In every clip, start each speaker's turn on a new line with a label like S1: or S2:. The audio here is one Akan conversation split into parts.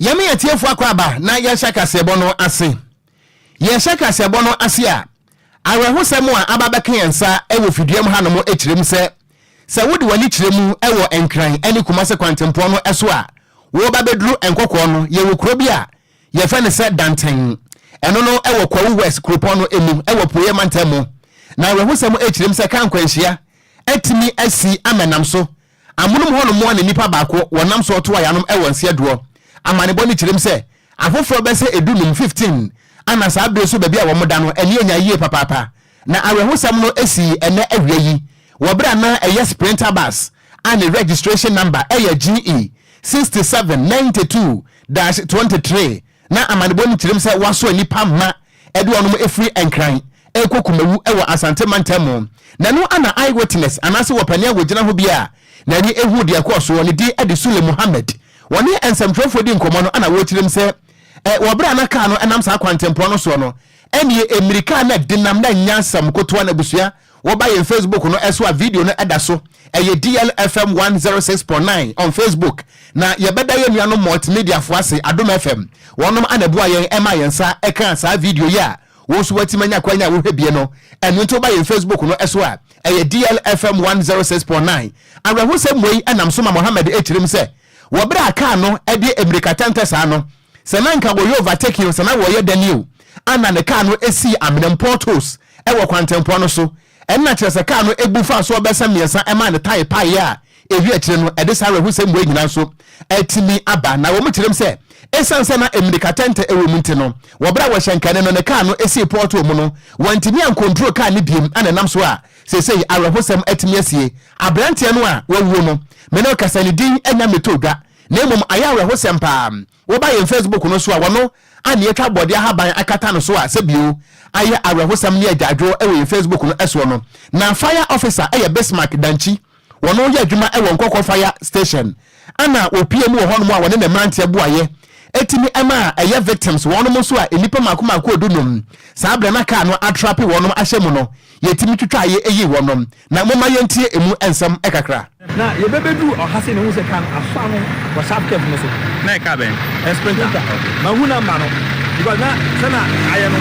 S1: Yami etiefo akwaba na yɛhyɛ kasebo no ase. Yɛhyɛ kasebo no ase a awehosɛm a ababɛka yɛnsa ɛwɔ fiduam ha no mo ekyirem sɛ wodi wani kyiremu ɛwɔ Enkran ɛne Kumase kwantempɔ no ɛso a wo ba beduru enkɔkɔ no yɛwɔ kuro bi a yɛfɛ ne sɛ Danten ɛno no ɛwɔ Kwawu West kuropɔ no emu ɛwɔ Poye Mantemu na awehosɛm ekyirem sɛ kan kwanhyia etimi asi amenam so amunum ho no mo ne nipa baako wonam so to ayanom ɛwɔ nseadoɔ amanebɔ ne kyirem sɛ afoforo bɛsɛ edunum 15 ana saa bere so baabi a wɔn da no ɛne anya yie papapa na awehosɛm no esi ɛnɛ awia yi wɔbra na ɛyɛ sprinter bus and registration number ɛyɛ GE 6792-23 na amanebɔ ne kyirem sɛ waso nipa ma ɛde wɔn efiri Enkran ekokumawu ɛwɔ Asante Mantemu na no ana eyewitness anase wɔpania wɔgyina ho bia na ni ehu de akɔso ne di ade Sule Muhammad wɔne ensamtrofo di nkɔmɔ no ana wɔkyirem sɛ wɔbra na ka no enam sa kwantempɔ no so no ɛne emirika na dinam na nyansam kotoa na busua wɔba yɛ Facebook no ɛso a video no ɛda so ɛyɛ DLFM 106.9 on Facebook na yɛbɛda yɛ nua no multimedia fo ase Adom FM wɔnom anaboa yɛn ɛma yɛn sa ɛka saa video yi a wo so watimanya kwanya wo hwebie no ɛno nto ba yɛ Facebook no ɛso a ɛyɛ DLFM 106.9 awrahosɛm wei ɛnam so ma Mohammed ekyirem sɛ wɔbra aka no ɛde emirika tante saa no sɛ nanka wo yo overtake you sɛ na wo yɛ Daniel ana ne car no esi Amenem portals ɛwɔ kwantempɔ no so ɛna kyerɛ sɛ car no ebufa so ɔbɛsɛ miɛnsa ɛma ne tae pae a ewi akyire no ɛde saa awrahosɛm wei nyina so ɛtimi aba na wo mu kyerem sɛ esanse na emirika tante ewo mu nti no wɔbra wɔ hyɛnkane no ne car no esi portal mu no wɔntimi an control car ne biem ana nam so a sesei awrahosɛm atimi asie abrantie no a wɔwuo no me no kasa ne din anya metodwa na emom aya awrahosɛm pa wo ba yɛ Facebook no so a wɔno ani etwa bɔde ahaban akata no so a sebio aya awrahosɛm ne adwadwo ɛwɔ yɛ Facebook no ɛso no na fire officer ɛyɛ Bismarck Danchi wɔno yɛ adwuma ɛwɔ Nkɔkɔ fire station ana opie mu wɔ hɔ no mu a wɔne ne mrantie boayɛ etimi ema ɛyɛ victims wɔnom so a enipa makomako odunum saa bra na ka no atrape wɔnom ahyɛ mu no yetimi twitwa ye eyi wɔnom na moma yentie emu ensam ekakra
S2: na yebebedu ɔhase ne hu se kan afa no wɔ subcap no so
S3: na ka ben
S2: sprinter ma hu na ma no because na sana ayɛ no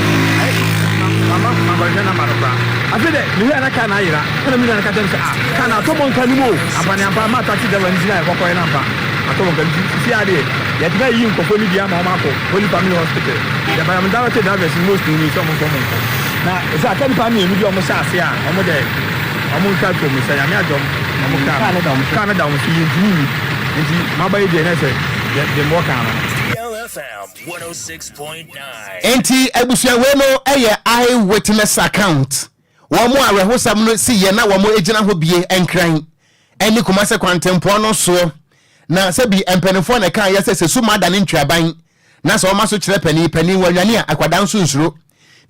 S2: mama jana ma no bra afede ni hu na ka na ayira kana mi na ka dem se ka na to mon kan ni mo abane amba ma taxi da wan jina ekɔkɔ na mpa ato mon kan si ade ya tiba yi nkɔfo ni bia ma ma ko Holy Family Hospital ya ba am dawo te da verse most ni so mon ko na za ka ni pa mi bi o mo sa ase a o mo de o mo ka to mo sa ya me adom o mo ka na da mo fi yi ni nti ma ba yi de na se de mo ka na
S4: DLFM 106.9
S1: enti abusua we no ɛyɛ eyewitness account wɔn mo awrahosɛm no si yɛ na wɔn mo egyina ho bie Enkran ɛne Kumase kwantempɔ no so na sebi empenifo na kan yese se suma da ne ntwaban na so ma so kyerɛ pani wanwane a akwada nso nsuro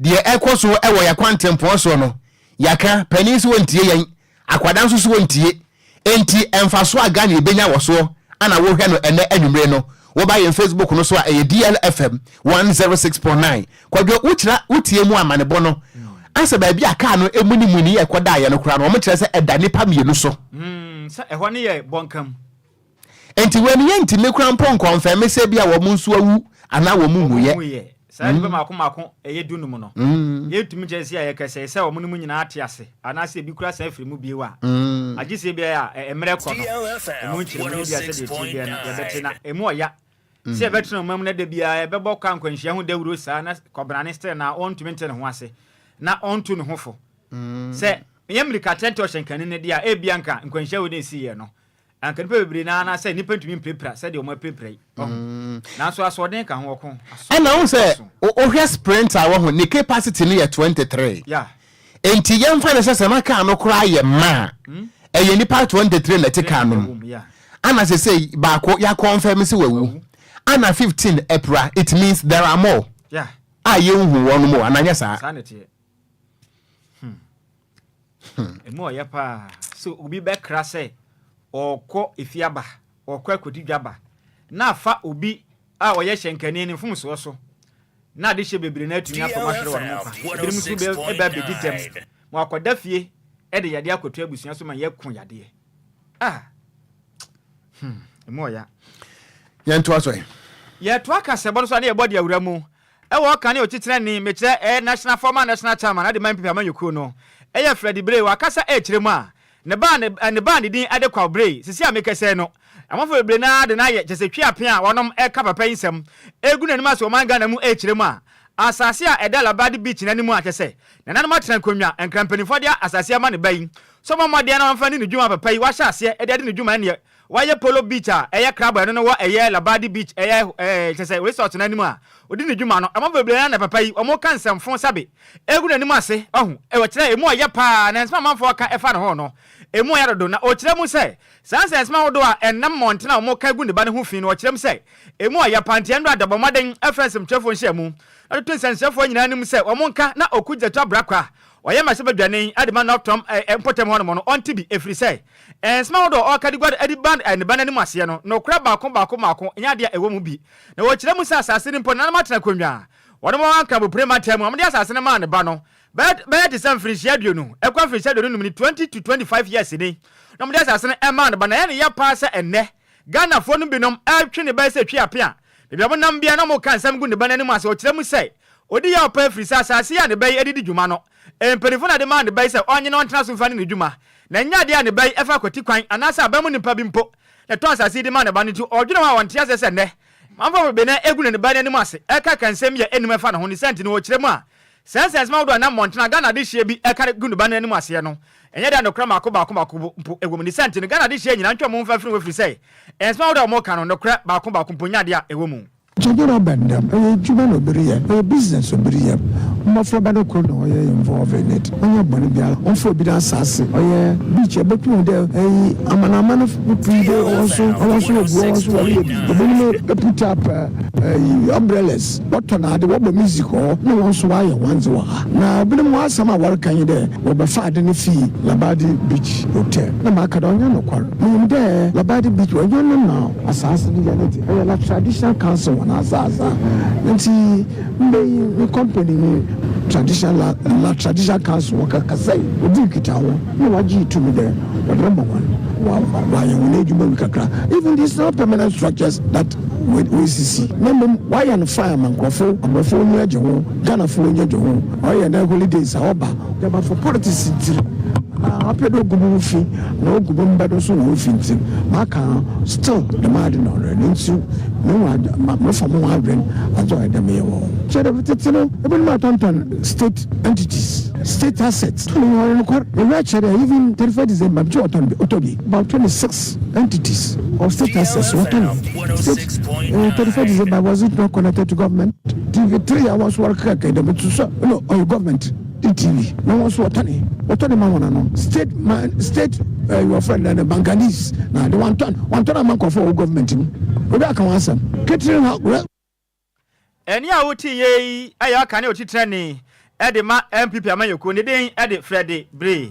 S1: de ekoso ɛwɔ ya kwantempɔ so no yaka pani so wontie yɛn akwada nso so wontie enti emfaso aga ne benya wɔ so ana wo hwɛ no ene anwumre no wo ba yɛn Facebook no so a ɛyɛ DLFM 106.9 Kwadwo ukyira utie mu amanebɔ no asa ba bia aka no emunimuni ekoda yɛ no kura no mo kyerɛ sɛ ɛda nipa mienu so
S2: sɛ ɛhɔ ne yɛ bonkam
S1: enti when yenti me kura mpon confirm say bia wo mu nso awu ana wo mu muye
S2: saa nipa mako eye dunum no yetumi kyerɛ sɛ yɛ kɛsɛ sɛ wo mu no nyina ate ase ana sɛ bi kura sɛ afiri mu biewa agye sɛ bia emre kɔ no mu kyerɛ mu bia sɛ de ti bia no yɛbɛte na emu ɔya sɛ yɛbɛte no mam na da bia yɛbɛbɔ ka nkwanhyia ho dawuro saa na kɔbrane stel na ɔntumi nte ne ho ase na ɔnto ne ho fo sɛ yɛmrika tente ɔhyɛnkane ne dia e bia nka nkwanhyia wo ne si yɛ no anka nipa bebre na na say nipa ntumi mprepra say de o ma prepra na so asoden ka ho ɔko
S1: ɛna wo sɛ ohwɛ sprinter wo ho ne capacity ne yɛ 23
S2: yeah
S1: enti yɛn fa ne sɛ na car no kora yɛ ma ɛyɛ nipa 23 na te car no ana sɛ baako ya confirm sɛ wawu ana 15 April it means there are more
S2: yeah
S1: yɛn hu wɔn mo ananya saa
S2: sanity emo ya pa so obi be kra sɛ ɔkɔ efiaba ɔkɔ Okogyeabour na fa obi a ɔyɛ hyenkane ne mfomso so na de hye bebre na atumi afɔmahwere wɔn mo fa ebirim so be eba beditem mo akɔda fie e de yade akoto abusua so ma yɛko yade emo ya
S1: yɛnto aso
S2: ye to aka sebo so na ye body awura mu e wo kan e otitire ni me kire national former national chairman ade man pipia manyoku no e ye Freddy Bray wa kasa e kire mu a ne ba ne din ade kwa Bray sisi amekese no amafo bebre na de na ye kese twa apia wonom e ka papa yinsem egu nanim aso man Ghana mu e kire mu a asase a edala bad beach nanim a kese na nanom atran konwa enkrampanifo dia asase ama ne bayin so momode na mfa ni dwuma papa yi wa hya ase e de ne dwuma ne why Polo Beach a crab I don't know what a year Labadi Beach a resort nanim a odi ne dwuma no amafo na papa yi omo kan sem fon sabe egu nanim ase ohu e wo kire emu aye pa na nsema manfo ka efa ne ho no emu ya do na o kire mu se sanse nsema ho do a enam montena omo ka egu ne ba ne ho fi no o kire mu se emu aye pa ntia ndo adabomaden afrensem twefo nhia mu ato nsensefo nyina nim se omo nka na Okogyeabour Ocran oye ma se badwane adema no tom empotem ho no on tibi efri se ensma do o kadigwad adi band ne banani mase no kra baako nya de ewo mu bi na wo kire mu sa asase ni mpo na matena konwa wode mo anka bo prema time am de asase ne ma ne ba no bet is some free share no ekwa free share no ni 20 to 25 years ni na mo de asase ne ma ne ba na ya pa se enne Ghana fo no binom atwe ne ba se twa apia bibia mo nam bia na mo kan sam gu ne banani mase wo kire mu se odi ya pa free sa asase ya ne ba edidi dwuma no emperifo na de man de bai se onye no ntena so fa ne dwuma na nya de ne bai efa kwati kwan anasa abamu nipa bi mpo na to asase de man de ba ne tu odwene wa wonte asese ne manfo be na egu ne ba ne nim ase eka kansem ye enim efa na ho ni senti ne wo kire mu a sense ma do na montena Ghana de hye bi eka gu ne ba ne nim ase no enye da no kra mako mpo egu ni senti ne Ghana de hye nyina ntwa mo mfa firi wo firi sei ensma do mo kan no kra mako mpo nya de a ewo mu
S3: Chagera bandam, a Jubano Beria, a business of Beria, Mafrabano Kono, involved in it. On your Bonibia, on forbidden sassy, or beach, but you there, a man of also put up umbrellas, but on the music hall, no one's why once now, but more summer work can you there, or by far than a fee, Labadi Beach Hotel, the Macadonia no quarrel. There, Labadi Beach, where you know now, assassin, a traditional council. Azaza nti mbe company traditional council waka kasai odi kitawo no waji to me there number one why you need you kakra even these not permanent structures that we see number why and fireman kwafo amafo nyu ajeho Ghana fo nyu ajeho why na holidays oba but for politics apedo gubu fi no gubu mbado so wo fintin maka still the mad no nti no for mo haven ajo dem ye wo chere bitino even ma tonton state entities state assets no no chere even 35 December otobi about 26 entities of state assets what 35 December was it not connected to government TV3 hours work academy to so no government TV no one's watani mama no state your friend and the Banganese now the one ton man for government we back on answer catering
S2: eni a woti ye aya ka ne otitire ni e de ma MPP amanyoku ne den e de Freddy Bray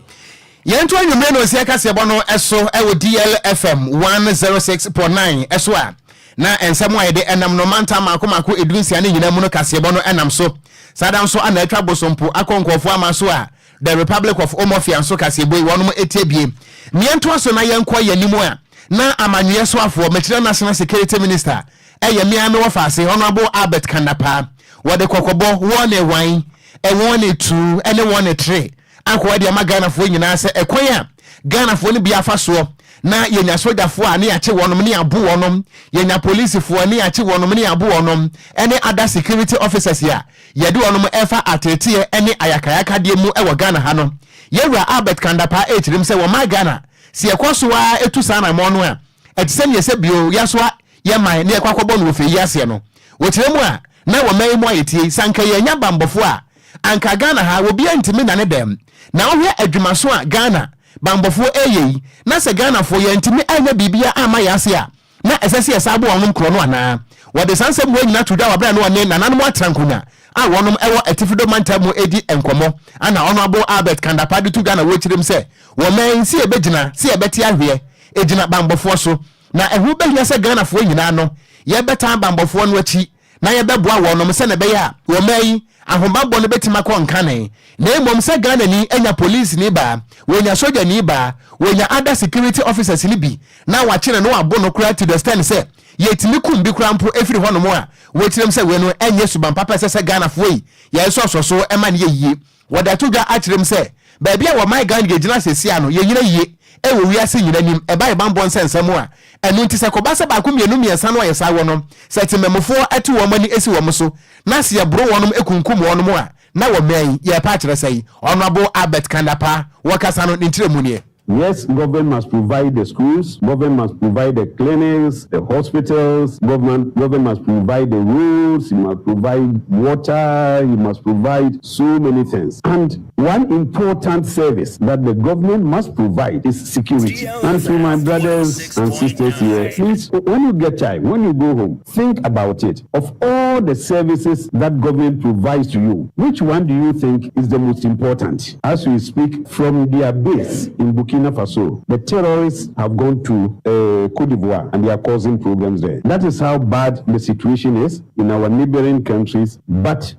S1: yentu anwumre no se ka se bo no eso e wo DLFM 106.9 eso a na ensemo ayede enam no manta mako edunsia ne nyina mu no kase bo no enam so sadam so ana atwa bosompo akonkofo amaso a the Republic of Omofia so kase boy wonum etiebie miento so na yenko yanimu a na amanwe so afo metire national security minister eye mia me wofase honorable Albert Kandapa wode kokobo wone wan e wone tu ene wone tre akwa de magana fo nyina se ekoya Ghana fo ne bia fa so na yenya soja fo a ne ya che wonom ne abu wonom yenya police fo ne ya che wonom ne abu wonom ene other security officers ya yede wonom efa atete ene ayakayaka de mu e wo Ghana ha no yewura Albert Kandapa echirim se wo ma Ghana se ekoso a etu sana mo no a etisem yese bio yaso a ye man ne ekwakobo no ofe yase no wo kiremu a na wo mai mu ayetie sanka yenya bambofo a anka Ghana ha wo bia ntimi na ne dem na wo hwe adwumaso a Ghana bambofo eyei na se Ghana fo ye ntimi anya bibia ama yase a na esese yesabo wonum kro no ana wode sansem wo nyina tuda wabra no one nananum atrankunya a wonum ewo atifido mantamu edi enkomo ana honorable Albert Kandapa de tu Ghana wo kirim se wo man si ebegina si ebeti ahwe ejina bambofo so na ehu behia se Ghana fo nyina no ye beta bambofo no achi na ye beboa wonum se ne be ya wo man ahomabɔ no betima kɔ nkane na emom sɛ Ghana ni enya police ni ba wonya soldier ni ba wonya other security officers ni bi na wakyere no abo no kura to the stand sɛ yetimi kum bi kura mpo efiri hɔ no mo a wokyerem sɛ we no enye suban papa sɛ Ghana fo yi ye so ema ne yie woda to dwa akyerem sɛ baabi a wo my Ghana gina sesia no ye nyina yie e wo wiase nyina nim e ba bambɔ nsensɛm a ɛno nti sɛ kɔba sɛ ba ko mienu miɛnsa no ayɛ saa wɔ no sɛ tememfo ati wɔ mani esi wɔ mo so na se ye bro wɔnom ekunkum wɔnom a na wɔ mɛn ye pa kyerɛ sɛ Honorable Albert Kandapa wɔkasa no ntiremu nie.
S5: Yes, government must provide the schools, government must provide the clinics, the hospitals, government must provide the roads, you must provide water, you must provide so many things. And one important service that the government must provide is security. And to my brothers and sisters here, please, when you get time, when you go home, think about it. Of all the services that government provides to you, which one do you think is the most important? As we speak from their base in Burkina Faso, the terrorists have gone to Côte d'Ivoire and they are causing problems there. That is how bad the situation is in our neighboring countries. But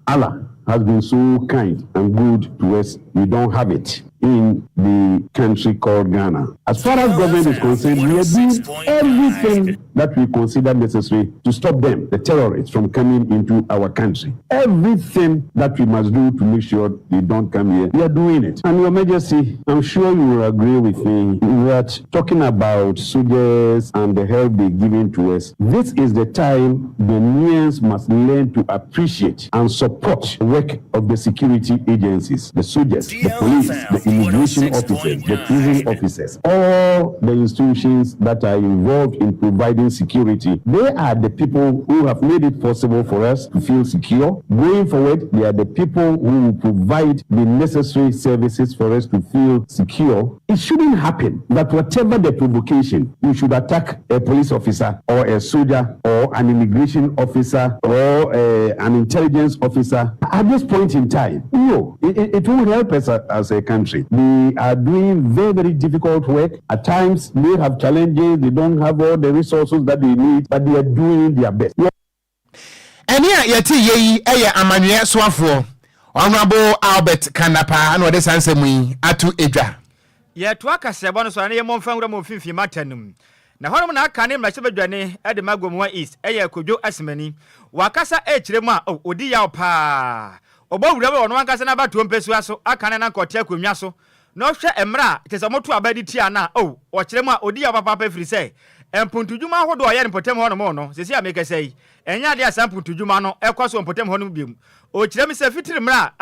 S5: Allah has been so kind and good to us. We don't have it in the country called Ghana. As far as government is concerned, we are doing everything that we consider necessary to stop them, the terrorists, from coming into our country. Everything that we must do to make sure they don't come here, we are doing it. And Your Majesty, I'm sure you will agree with me that talking about soldiers and the help they're giving to us, this is the time the Ghanaians must learn to appreciate and support the work of the security agencies, the soldiers, the police, the immigration officers, the prison officers, all the institutions that are involved in providing security. They are the people who have made it possible for us to feel secure. Going forward, they are the people who will provide the necessary services for us to feel secure. It shouldn't happen that whatever the provocation, we should attack a police officer or a soldier or an immigration officer or an intelligence officer at this point in time. No, it won't help us as a country. They are doing very, very difficult work. At times, they have challenges. They don't have all the resources that they need, but they are doing their best.
S1: Eni a yeti yeyi eye amanwe soafo Honorable Albert Kandapa na ode sansemu yi atu edwa.
S2: Ye to akase bo no so na ye momfa ngura mo finfi matanum. Na hono na aka ne mlache badwane e de magomwa east eye Okogyeabour Asimani. Wakasa e kiremu a odi ya pa. Obo wura be ono ankasa na bato mpesu aso aka ne na nkote akwamwa so. No hwe emra kese moto abadi ti ana o kiremu a odi ya papa firi se empuntudwuma hodo ye npotem ho no mo no sesi ameke sei enya de asampuntudwuma no ekoso npotem ho no biem o kiremu se fitiri mra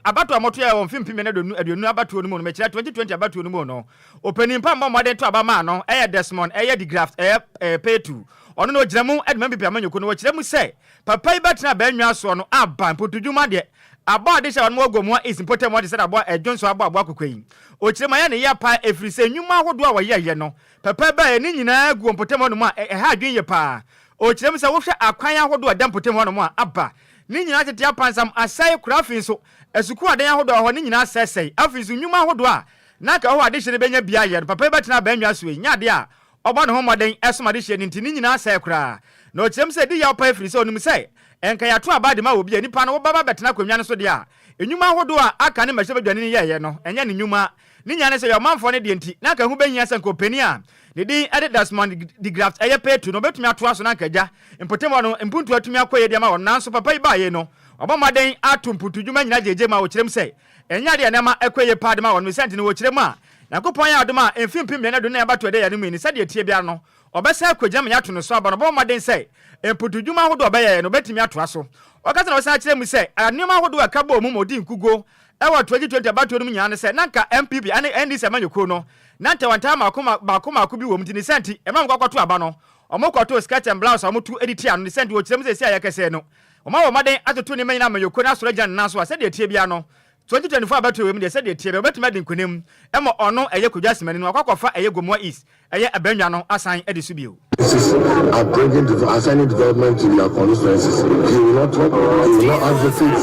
S2: abato amoto ye won fimpim ne aduonu abato no mo no me kira 2020 abato no mo no openimpa mba modern to abama no eye Desmond eye the graft eye P2 ono no giremu edman bibia manyoko no kiremu se papa ibetna ba nwa so no aba mpuntudwuma de aba de sha won ogomwa is important what is that aba ejonso aba akokwan o kirema ya ne ya pa efrise nwuma hodo a woyeye no papa ba ni nyina gu mpotem no ma ha adwen ye pa o kirem se wo hwe akwan ahodo a mpotem no ma aba ni nyina tete apansam asai kurafin so esuku adan ahodo ho ni nyina sesei afisu nwuma hodo a na ka ho ade hye ne benya bia ye papa ba tena ba nwa so e nya de a oba no ho moden esoma de hye ni ntini nyina asai kura na o kirem se di ya pa efrise onum se enka ya to abade ma obi anipa no wo baba betena kwamwa no so de a enwuma hodo a aka ne mahye badwane ni ye no enya ne nwuma ni nyane se yo manfo ne de nti na ka hu benya se nkopani a ne din Desmond the graft eye P2 no betumi ato aso na nkaja mpotem no mpuntu atumi akoye de ma won nanso papa ibaye no obomaden ato mputudwuma nyina jeje ma wo kirem se enya de na ma ekoye pa de ma won senti ne wo kirem a na kopon ya adom a emfimpim ne do na abato de ya ne mu ni se de tie bia no obesa akogya me ato no so aba no obomaden se mputudwuma hodo obaye no betumi ato aso okasa na wo sa kirem se anima hodo akabo mu modi nkugo ewa 2020 abato no nyane se nanka MPP ane NDC amanyoko no nante wanta makoma bi wo mti ni senti ema nkwato aba no omokwato skirt and blouse amotu editi ano ni senti wo kirem se sia yakese no oma wo maden atoto ni manyina amanyoko na soro gyan naso ase de tie bia no 2024 abato we mu de se de tie bia betuma de nkonem ema ono eye Kwadwo Asimani no akwakofa eye Gomwa East eye abanwa no asan ede subio
S6: are bringing assigning development to their constituencies. He will not talk, he will not advocate.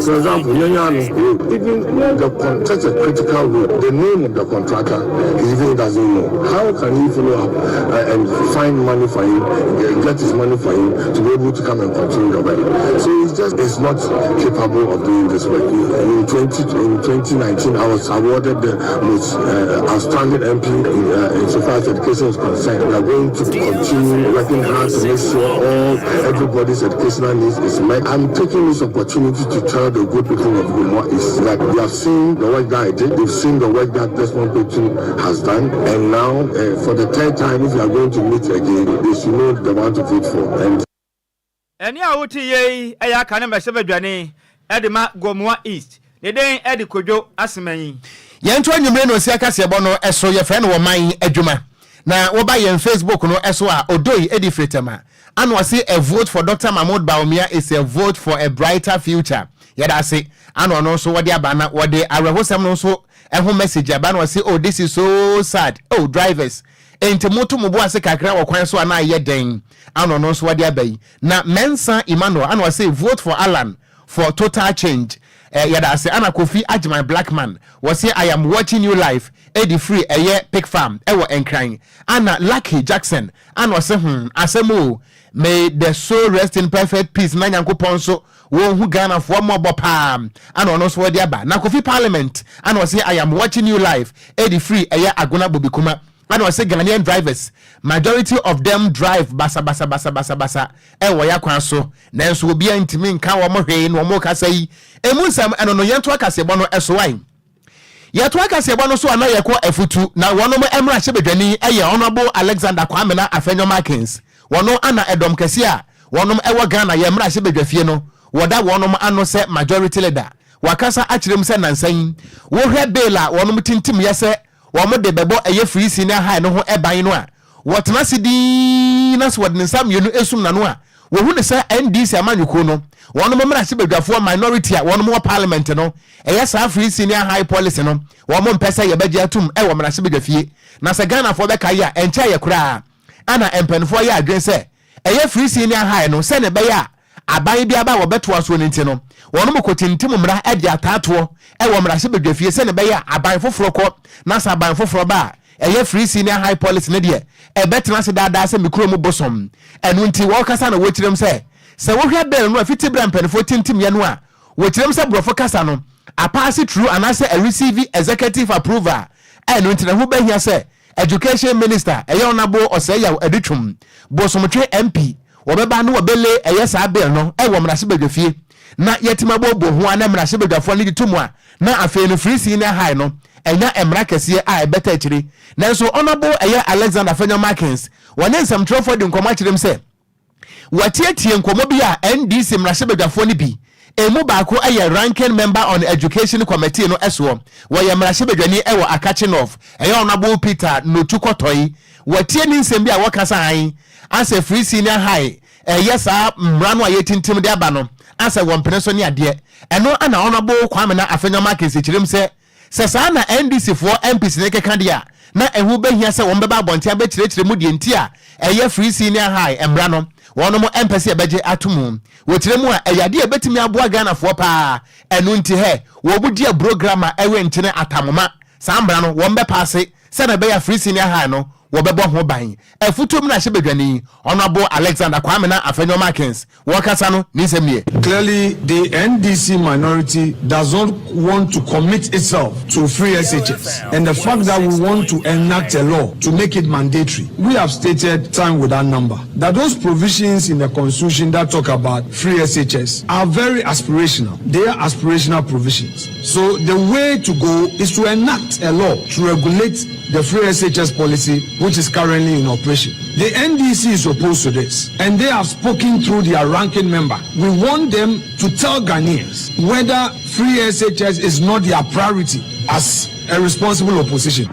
S6: For example, even such a critical road, the name of the contractor, he even doesn't know. How can he follow up and find money for him, get his money for him to be able to come and continue the work? So it's not capable of doing this work. In 2019, I was awarded the most outstanding MP insofar as education is concerned. We are going to continue working hard to make sure everybody's educational needs is met. I'm taking this opportunity to tell the good people of Gomwa is that they have seen the work that I did, they've seen the work that Desmond Petu has done, and now for the third time, if you are going to meet again, they should know the one to vote for.
S2: And ya uti ye aya kana mesebe dwane edema Gomwa East. The day Eddie Kojo Asmani.
S1: Yanto anwumre no sia kase ebo no eso ye fe no wo man adwuma. Na wo ba ye Facebook no eso a odoi edi fretama. And was say a vote for Dr. Mahmoud Baumia is a vote for a brighter future. Yada say and no so what the abana what the arehosam no so eho message aban was say oh this is so sad. Oh drivers enti moto mubo ase kakra wo kwan so ana ye den and no so what the abai. Na Mensa Emmanuel and was say vote for Alan for total change. Yada say Anna Kofi Ajman Black Man was say I am watching you live Eddie Free Pig Farm ewo Enquires Anna Lucky Jackson and was say asemo may the soul rest in perfect peace na Nyankopon so won hu Ghana for more bopam and ono so dia ba na Kofi Parliament and was say I am watching you live Eddie Free Agona Bobikuma and was say Ghanaian drivers majority of them drive basa ewo ya kwan so nanso obi antimi nka wo mo hwe no mo kasa yi emunsam eno no yento akase bo no eso wan yeto akase bo no so ana yekọ afutu na wono mo emra hyebedwani honorable Alexander Kwamena Afenyo Markins wono ana edom kase a wono ewo Ghana ye emra hyebedwafie no woda wono ano se majority leader wakasa akirem se nansan wo hwe bela wono tintim yese wo mo de bebo free senior high no ho eban no a wotena sidi na so wodne sam yenu esum na no a wo hu ne se NDC amanyuko no wono mo mra hyebedwafo minority a wono mo parliament no sa free senior high policy no wo mo mpesa ye beje atum wo mra hyebedwafie na se Ghana fo be kai a encha ye kura ana empenfo ye adwen se free senior high no se ne be ya aban bia ba wo beto aso ne nti no wono mo kotintim mra ade atato wo mra hyebedwafie se ne be ya aban foforo ko na sa aban foforo ba free senior high policy ne de betena se dada se MiPROMO bosom enu nti wo kasa na wo kirem se wo hwe bel no afiti bra mpanefo tintim ye no a wo kirem se brofo kasa no apase true anase a receive executive approval enu nti na ho bahia se education minister honorable Oseya Adutwum bosom twe MP wo beba no wo bele sa bel no wo mra se bedwafie na yetima bo ho ana mra se bedwafo ne ditumu a na afei no free senior high no enya emra kese a ebeta akiri nanso honorable Alexander Afenyo Markins wone nsam trofo de nkoma kirem se watietie nkomo bi a NDC mrahebedwafo ne bi emu baako ranking member on education committee no eso wo ye mrahebedwani ewo Akachinov honorable Peter Notukotoi watie ni nsem bi a wakasa han as free senior high yesa mrano a yetintim de aba no as won peneso ne ade eno ana honorable Kwamena Afenyo Markins kirem se sesa na NDC for MPs ne keka dia na ehu behia se won beba abontia be kirekire mu die ntia free senior high embra no wono mo MPs ebeje atumu wotire mu a eyade ebetimi aboa Ghana for pa enu nti he wo budia programmer ewe ntine atamoma sambra no won be passe se na be free senior high no wo bebo ho ban afutum na hyebedwani honorable Alexander Kwamena Afenyo Markins wakasa no nisemnie.
S3: Clearly the NDC minority does not want to commit itself to free SHS, and the fact that we want to enact a law to make it mandatory, we have stated time with that number that those provisions in the constitution that talk about free SHS are very aspirational. They are aspirational provisions. So the way to go is to enact a law to regulate the free SHS policy which is currently in operation. The NDC is opposed to this, and they have spoken through their ranking member. We want them to tell Ghanaians whether free SHS is not their priority as a responsible opposition.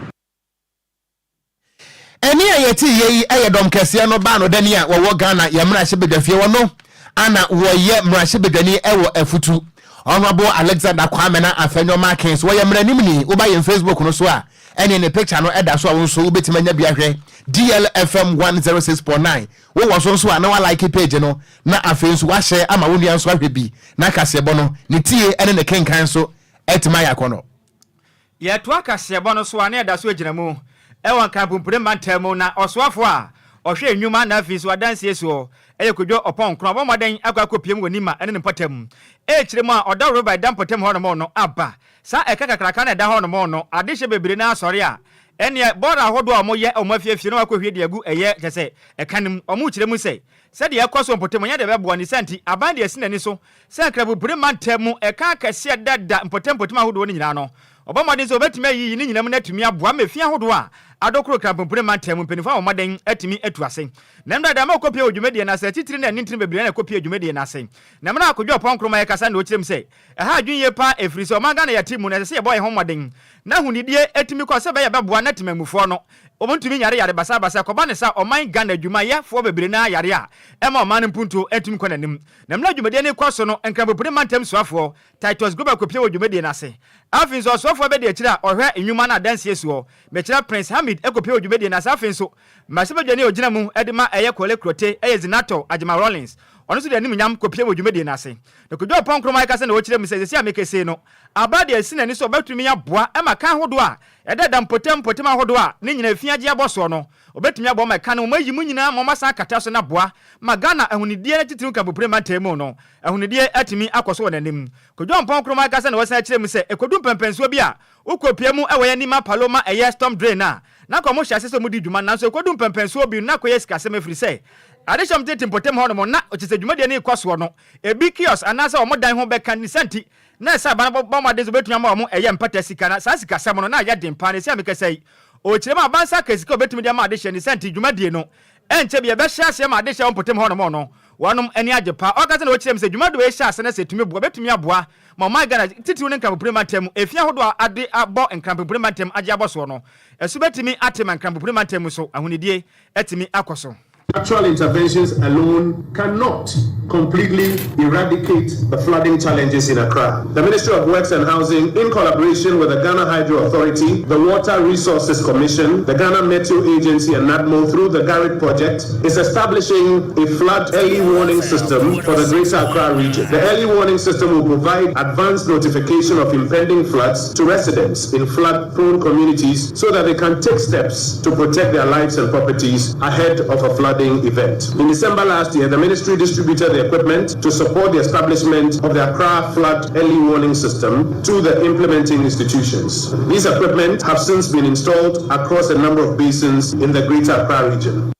S1: Eni ayeti ye ayedom kese no ba no dani a wo Ghana ye mra hyebedwafie wono ana wo ye mra hyebedwani ewo afutu honorable Alexander Kwamena Afenyo Markins wo ye mra nimni wo ba ye Facebook no so a ene ne picture no eda so awon so obetima nya bia hwe DLFM 106.9 wo wo so a na wa like page no na afen so wa share ama wonu an so ahwe bi na kasebo no ne tie ene ne kenkan so etima yakono
S7: ye to akasebo no so a na eda so agina mu e won kan pumpure mantemu na osoafo a ohwe enwuma na afi so adanse eso Okogyeabour Ocran Nhyiraba moden akopiem wonima ene ne potem kiremu a oda roba dam potem ho no mo no aba sa ekakakraka na da ho no mo no adehye bebere na asori a ene bora hodo a mo ye o mafiafie no akohwe de agu eye kese ekanim o mu kiremu se de ekoso potem nya de bebo ni santi aban de asinani so se krabu bure mantemu eka kase dada potem ahodo ni nyina no obamodin so betime yi ni nyinam na tumi aboa mefia hodo a adokro krampure mantemu penifo a omaden atimi atuase nemda da ma kopia odwumedie na se titiri na nintiri bebire na kopia odwumedie na se nemna Okogyeabour Ocran Nhyiraba ye kasa na okirem se ha adwunye pa efiri so maga na yatimu na se ye boy homoden na hunidie atimi ko se be ye beboa na temamufo no omontumi yare basa koba ne sa oman Ghana adwuma ye fo bebire na yare a ema oman mpunto atimi ko nanim nemna adwumedie ne kwaso no enkrampure mantem soafo Titus Goba kopia odwumedie na se afin so soafo be de akira ohwe enwuma na danse esuo mekira Prince ekopia odwumedie na sa afin so masebadwane ogina mu edema eye kole krote eye zinato Ajima Rollins ono so de anim nyam kopia odwumedie na se Okogyeabour Ocran Nhyiraba kasa na okire mu se sia mekese no abade asina ni so betumi aboa ema kan hodo a ededa potem ahodo a ne nyina fiaje aboso no obetumi abo ma kan mo ayimu nyina mo masa kata so na boa magana ahunidie na titiru ka bopre mantemu no ahunidie atimi akoso wonanim Okogyeabour Ocran Nhyiraba kasa na wasa akire mu se ekodu pempenso bi a ukopia mu ewe ni ma paloma eye storm drain na ko mo hyase so mudi dwuma na so ekodu pempenso bi na ko yesika se mefiri se adesham tete potem ho no na ochise dwumade ne kwaso no ebi kios anasa o modan ho beka ni santi na sa ba made so betumi ma mo eye mpata sika na sa sika sam no na ya den pa ne se amekasai o kirema abansa kasika betumi de ma adehye ni santi dwumade no enche bi e be hyase ma adehye on potem ho no wanum ani ajepa o ka se na o kirem se dwumade we hyase na se tumi bo betumi aboa ma my Ghana titi won nkan premantem efia hodo ade abo nkan premantem age aboso no esu betimi atema nkan premantem so ahunidie etimi akoso.
S5: Actual interventions alone cannot completely eradicate the flooding challenges in Accra. The Ministry of Works and Housing, in collaboration with the Ghana Hydro Authority, the Water Resources Commission, the Ghana Meteo Agency and NADMO through the Garrett project, is establishing a flood early warning system for the Greater Accra region. The early warning system will provide advanced notification of impending floods to residents in flood-prone communities so that they can take steps to protect their lives and properties ahead of a flooding event. In December last year, the ministry distributed the equipment to support the establishment of the Accra Flood Early Warning System to the implementing institutions. These equipment have since been installed across a number of basins in the Greater Accra region.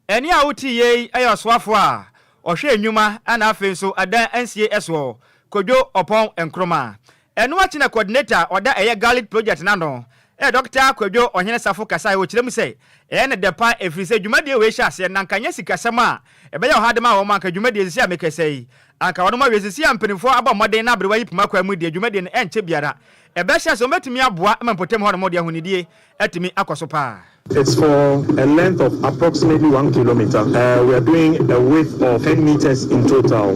S7: Eni auti ye ayo swafo a ohwe enwuma ana afenso adan NCAS wo Okogyeabour Ocran Nhyiraba. Enu achina coordinator oda eye Garlic project nano. Dr. Kwadwo ohene safo kasa wo kirem se ne depa efrise dwumade we hyase na nkanya sikasama ebeya ohadema wo manka dwumade sisi amekasai anka wono ma wesisi ampenifo aba moden na abrewa yipuma kwa mu de dwumade ne enche biara ebe hyase ometumi aboa mempotem ho no mode ahunidie atimi akoso pa.
S8: It's for a length of approximately 1 kilometer. We are doing a width of 10 meters in total.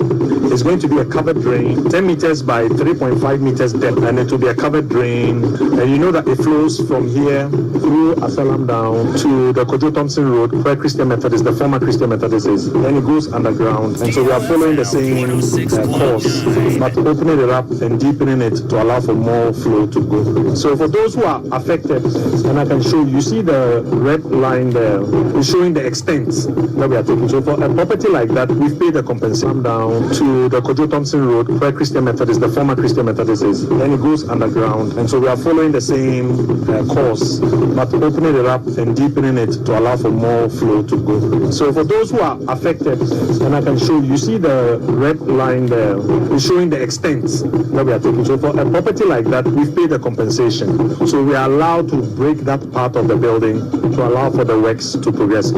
S8: It's going to be a covered drain, 10 meters by 3.5 meters depth, and it will be a covered drain. And you know that it flows from here through Asalam down to the Kojo Thompson Road, where Christian Methodist, the former Christian Methodist is. Then it goes underground. And so we are following the same course, but opening it up and deepening it to allow for more flow to go. So for those who are affected, and I can show you see the red line there is showing the extent that we are taking. So for a property like that, we've paid a compensation down to the Kojo Thompson Road, where Christian Methodist, the former Christian Methodist is. Then it goes underground. And so we are following the same course, but opening it up and deepening it to allow for more flow to go. So for those who are affected, and I can show you see the red line there is showing the extent that we are taking. So for a property like that, we've paid a compensation. So we are allowed to break that part of the building to allow for the works to progress.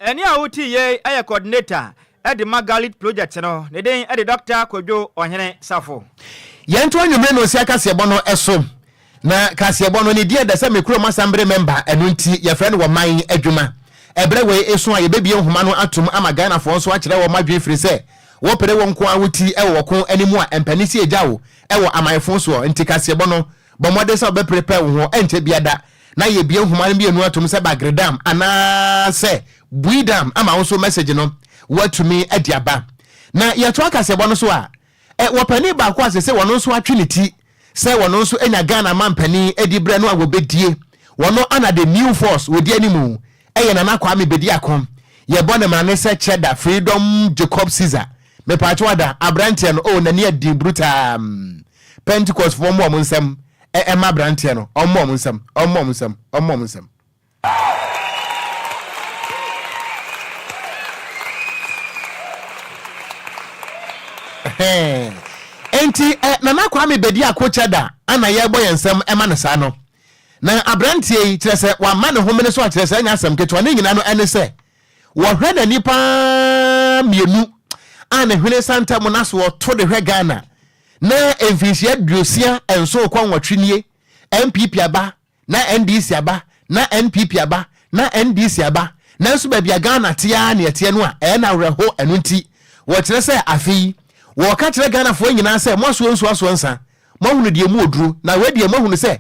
S7: Eni auti ye aye coordinator at the Garlic project no ne den at the Dr. Kwadwo ohene safo.
S1: Yento anwumre no sia kasebo no eso na kasebo no ne die da se MiPROMO Assembly member enu nti ye friend wo man adwuma ebre we eso a ye bebie nhoma no atum ama Ghana fo so a kire wo madwe firi se wo pere wo nko awuti e wo ko animu a empanisi ejawo e wo amanfo so nti kasebo no bomode se be prepare wo ho enche biada na ye bia huma bi enu atom se bagredam ana se buidam ama wo so message no watumi adiaba na ye to aka se bo no so a wopani ba kwa se wono so atweneti se wono so enya Ghana mampani edibre no agobedie wono ana the new force wodi animu na kwa me bedi akom ye bone mane se cheddar freedom Jacob Caesar me pa chwada abrantia no na ne di bruta Pentecost for mo nsem ma brantia no ommo nsem enti na kwa me bedi akochada ana ye boy nsem ma ne sa no na abrantie yi kire se wa ma ne homene so akire se nya asem ketwa ne nyina no ene se wo hwe na nipa mienu ana hwene santa mo na so to de hwe Ghana na emfisia duosia enso kwa nwatwenie MPP aba na NDC aba na NPP aba na NDC aba na nso ba bia Ghana tia na etie no a na reho enu nti wo kire se afei wo ka kire Ghana fo nyina se mo so nso nsa mo hunu de mu oduru na we de mo hunu se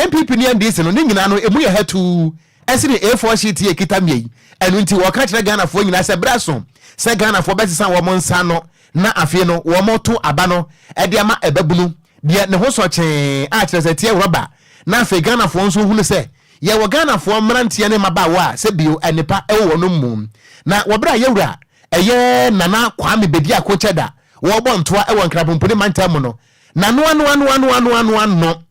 S1: MPP ni NDC no nyina no emu ye hatu esini A4 sheet ye kitamiyi enu nti wo ka kire Ghana fo nyina se braso se Ghana fo betisa wo mo nsa no na afie no wo mo to aba no e de ama ebabunu de ne ho so che a kire se tie roba na afie Ghana fo nso hunu se ye wo Ghana fo mrantie ne maba wa se bio enipa e wo no mum na wo bra yewura eye nana kwame bedi akocheda wo bo ntoa e wo nkrapompone mantam no na no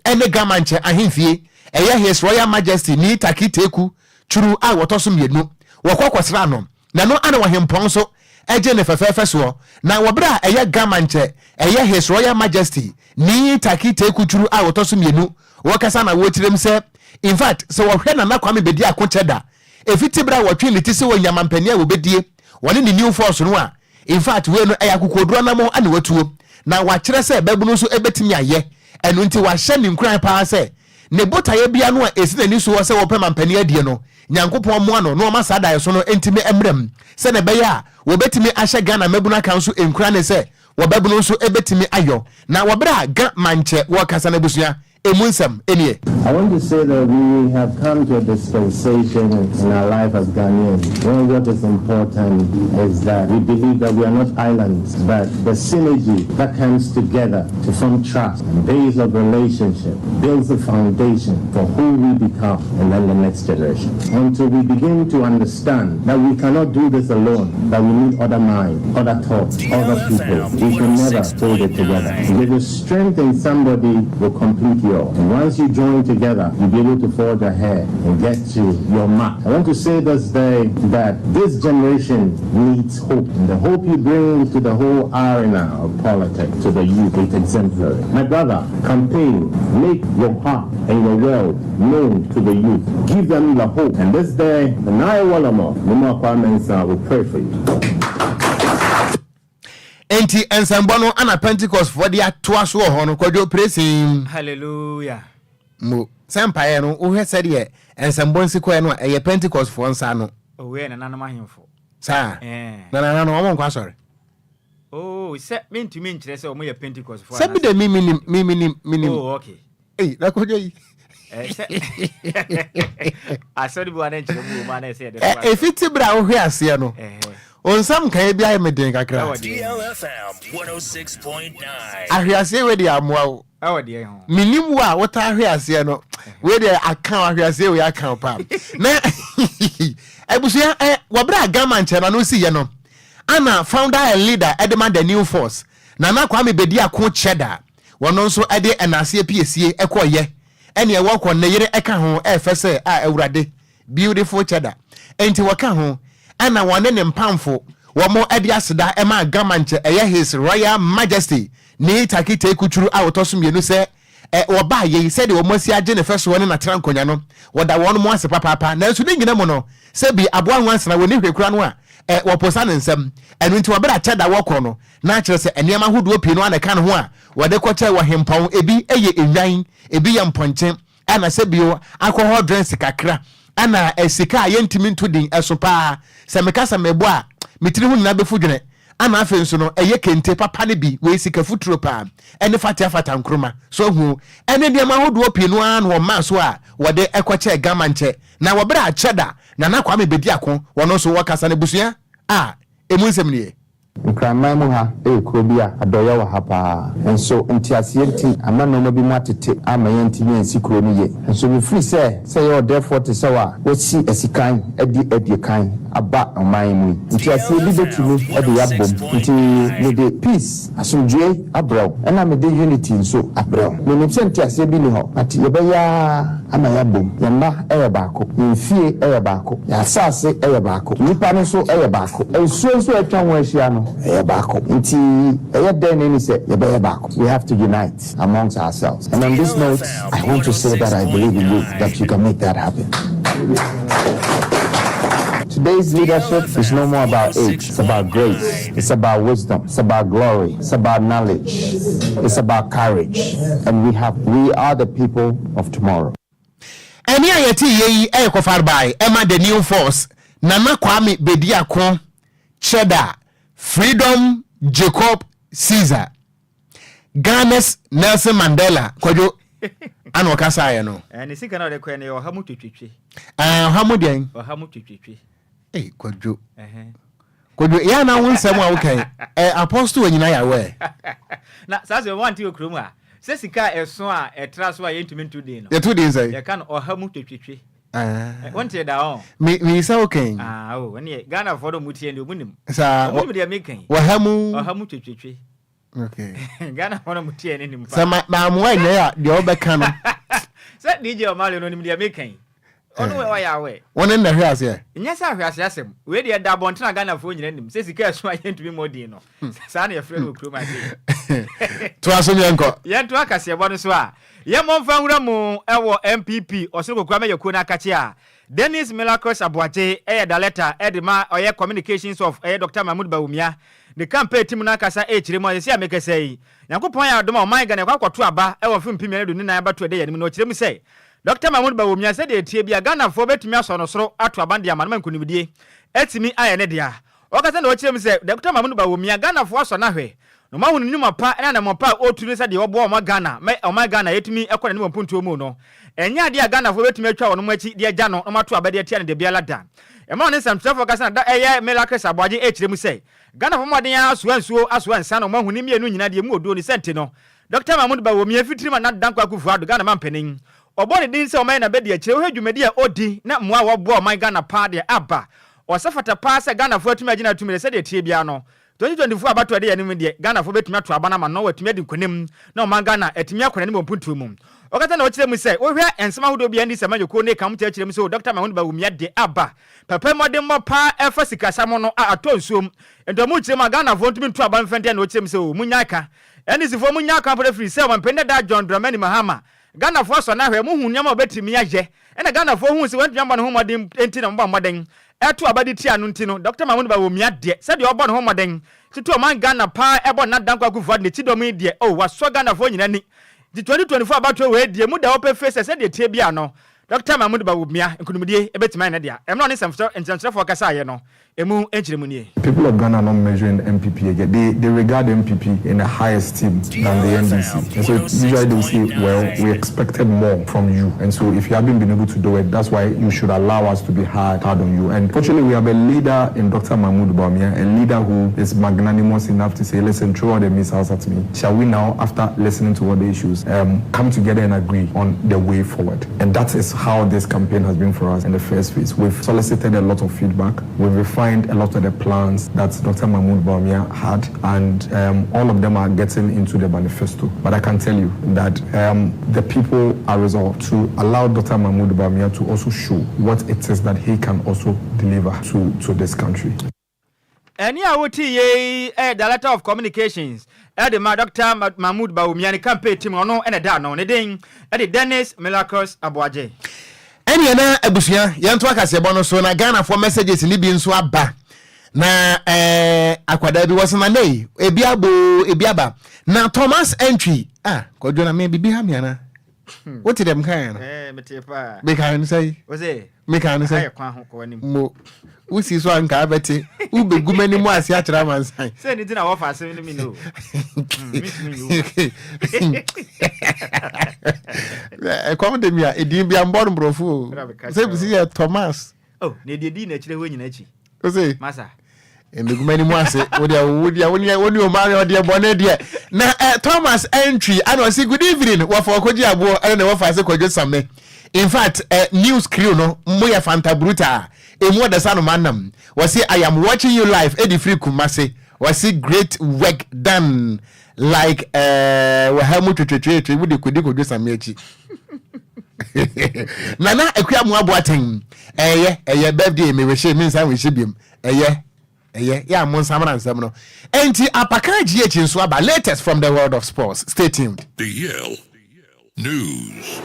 S1: ene gamanche ahemfie eye His Royal Majesty ni takiteku churu a wotoso mienu wokwakosra no na no ana wahempon so eje ne fefefe so na wobra eye gamanche eye His Royal Majesty ni takiteku churu a wotoso mienu wokasa na wotirem se in fact so wohwe na kwame bedi akocheda efitibra wotwe litise wo nyamampania wo bedie wone ni new force no a in fact we no ayakokodro na mo ane watuo na wa kire se babunu so ebetimi aye enu nti wa hye ni nkran pa se ne botaye bia no a esina ni so se wo pema mpani adie no nyankopon mo ano no ma sada ye so no entimi emrem se ne beya wo betimi ahye Ghana mabuna kan so enkran ne se wo babunu so ebetimi ayo na wo bra ga manche wo kasa na busua emunsam enie.
S9: I want to say that we have come to a dispensation in our life as Ghanaians. What is important is that we believe that we are not islands, but the synergy that comes together to form trust and base of relationship builds the foundation for who we become and then the next generation. Until we begin to understand that we cannot do this alone, that we need other minds, other thoughts, other people. We can never hold it together. If you strengthen somebody, will complete you. And once you join together, you'll be able to forge ahead and get to your mark. I want to say this day that this generation needs hope. And the hope you bring to the whole arena of politics, to the youth, is exemplary. My brother, campaign, make your heart and your world known to the youth. Give them the hope. And this day, the Nhyiraba Kwadwo Sammy will pray for you.
S1: Enti ensembono ana Pentecost for dia toa so ho no Kwadwo praising
S7: hallelujah
S1: mo sempaye no wo hwese de ensembon sikwa no eye Pentecost for nsa no
S7: owe na nanom ahemfo
S1: sa na no omo nkwa sorry
S7: oh se mentumi nkire se omo ye Pentecost for
S1: se bi de minim
S7: oh okay
S1: na Kwadwo yi
S7: asori bu ana nkire mu ma na se de
S1: efiti bra wo hwe ase no onsam kan bia ye meden kakra
S4: DLFM 106.9
S1: ahwiase we de amoa
S7: awo de ho
S1: minimu a wota ahwiase no we de akan ahwiase we akan pa na ebusia wabra gama nche na no si ye no ana founder and leader edema the new force na kwame bedi akon cheddar wono nso ede enase piesie ekoye ene e wokọ ne yere eka ho efese a awurade beautiful cheddar enti waka ho ana wane ne mpamfo womo ede aseda ema gamanche eye His Royal Majesty ni takite kuchuru a wotoso mienu se woba ye se de womo si age ne feso woni na trankonya no woda won mo ase papa na nso ne nyina mo no se bi aboa nwansa na woni hwekura no a woposa ne nsam enu nti wobera cheda wokọ no na kire se eniema hodo pie no ana kan ho a wode koche wo hempon ebi eye enwan ebi ye mponche ana se bio alcohol drinks kakra ana esika yentimi ntodin esopa se mekasa mebo a mitiri hu na befu dwene ana afen so no eye kente papa ne bi we sika futuro pa ene fata nkroma so hu ene de ma hodo pinu an wo ma so a wo de ekwache gama nche na wo bra acheda na na kwa me bedi akon wono so wakasa ne busua emu nsem ne
S10: Ocran mu ha krobia adoya wa hapa enso ntiasienti ama no bi matete ama yenti nsi kro ni ye enso we free say you therefore to say wa si esikan edi kan aba oman mu ntiasie bi betumi edi yabom nti me de peace asumdwe abro na me de unity nso abro me nti ntiasie bi ni ho ati ye beya ama yabom yamba baako mfie baako ya asase baako nipa no so baako enso so atwa ho ahia no baako nti den ni say ye beya baako we have to unite amongst ourselves and on this note I want to say that I believe in you that you can make that happen. Today's leadership is no more about age. It's about grace. It's about wisdom. It's about glory. It's about knowledge. It's about courage. And we are the people of tomorrow.
S1: Eni ayeti yeyi ekofarbai Emma the new force Nana Kwame Bediako Cheddar Freedom Jacob Caesar Ghana's Nelson Mandela Kwadwo ano kasa ya no
S7: ni sika na de kwen yo hamu twetwetwe
S1: hamu den
S7: hamu twetwetwe
S1: Kwadwo Kwadwo ya na wonsem a wokan apostle wanyina ya we
S7: na sase we want you krom a se sika eso a etra so a yentumi ntu din no
S1: ye tu din say
S7: ye kan hamu twetwetwe wonte da on
S1: me say wokan
S7: woni Ghana for do mutie ndi omunim
S1: sa
S7: omunim de mekan hamu twetwetwe
S1: okay
S7: Ghana for do mutie ni nimpa
S1: sa ma amwanya ya de obeka no
S7: se DJ Omale no nim de mekan onu we ya we
S1: wonen na hwe ase
S7: nya sa hwe ase asem we de da bontena Ghana for nyina nim se sika so ayentumi modin no sa na ye frɛ no kroma ase
S1: to asomyenko
S7: yento akase ebo no so a ye momfa nwura mu ewo MPP osoro kokura me yekuo na akache a Dennis Milacros Aboaje director edema oye communications of Dr. Mahmoud Bawumia the campaign team na akasa echire mo yesi amekese yi Nyankopon ya doma oman Ghana kwakoto aba ewo fimpi me ne na abato de yanim no chire mu sei Dr. Mahmoud Bawumia said the tie bia Ghana for betumi aso no soro ato abande amanama nkunimdie etimi aye ne dia okasa na ochire mu sei Dr. Mahmoud Bawumia Ghana for aso na hwe no ma hunu nyuma pa na mo pa otu ne said de obo o Ghana me o Ghana yetumi ekona ne mo puntuo mu no enya de Ghana for betumi atwa wono machi de agya no mato abade atia ne de bia lada e ma ne sam trafo kasa da eye Milacros Aboaje echire mu sei Ghana for modern aso no ma hunu mienu nyina de mu odo ni sente no Dr. Mahmoud Bawumia fitirima na dankwa akufu ado Ghana mampenin obone din se o man na be de akire o dwumadi a odi na moa wo bo o man Ghana pa de aba o safata pa se Ghana fo atumi agina atumi se de tie bia no 2024 abato de yanim de Ghana fo betumi ato aba na ma no watumi adi nkonem na o man Ghana atumi akona ne mpuntu mu o kata na o kire mu se o hwe ensema hodo bia ndi se manyoko ne kam kire mu se o Dr. Mahmoud Bawumia de aba papa modem mo pa efa sikasam no a atonsuom ento mu kire ma Ghana fo ntumi to aba mfente na o kire mu se o munyaka eni sifo munyaka pa free se o mpende da John Dramani Mahama Ghana for so na hwe mu hu nyama obetimi agye ena Ghana for hu se wantu nyamba no ho modem enti na mba moden eto abadi ti anu enti no Dr. Mahmoud Bawumia de se de obo no ho moden titu o man Ghana pa ebo na dankwa kufu de ti do mi de waso Ghana for nyina ni di 2024 abato we de mu da ope face se de tie bia no Dr. Mahmoud Bawumia nkunumdie ebetima na dia emno ne samfo entrance kasa ye no emu enchire mu nie.
S11: People of Ghana are not measuring MPP again. They regard MPP in a higher esteem than the NDC. And so usually they say, well, we expected more from you. And so if you haven't been able to do it, that's why you should allow us to be hard on you. And fortunately, we have a leader in Dr. Mahmoud Bawumia, a leader who is magnanimous enough to say, listen, throw all the missiles at me. Shall we now, after listening to all the issues, come together and agree on the way forward? And that is how this campaign has been for us in the first phase. We've solicited a lot of feedback. We've refined a lot of the plans that Dr. Mahmoud Bawumia had, and all of them are getting into the manifesto. But I can tell you that the people are resolved to allow Dr. Mahmoud Bawumia to also show what it is that he can also deliver to this country.
S7: Any awoti director of communications the Dr. Mahmoud Bawumia ni campaign team ono ene da no ne den Dennis Milacros Aboaje.
S1: Eni na abusua yanto akase bono so na Ghana for messages ni bi nso aba na akwada bi wasana nei ebiaba na Thomas entry Kwadwo na me bibi ha miana What did them kind? Me can say.
S7: Was it?
S1: Me can say. Mo. Who sees one cavity? Who be good many more as Yatraman sign?
S7: Send it in our office, let me know.
S1: Come to me, it didn't be on bottom, bro. Say, Thomas.
S7: Oh, near the dinner, when you
S1: say,
S7: Massa.
S1: And the many more say, would you marry or dear bonnet, dear? Now, Thomas entry, I don't say good evening. What for Okogyeabour, I don't know if I say Kwadwo Sammy. In fact, news crew no moya fanta bruta. In what the son of manam was say, I am watching you live. Eddie Free Kumase was see great work done. Like how much to trade with the Kwadwo Sammy. Nana Okogyeabour Ocran birthday me we shame means I we shame him. Yeah, mon samran samno. Enti apaka GH in swaba latest from the world of sports. Stay tuned.
S4: DL News.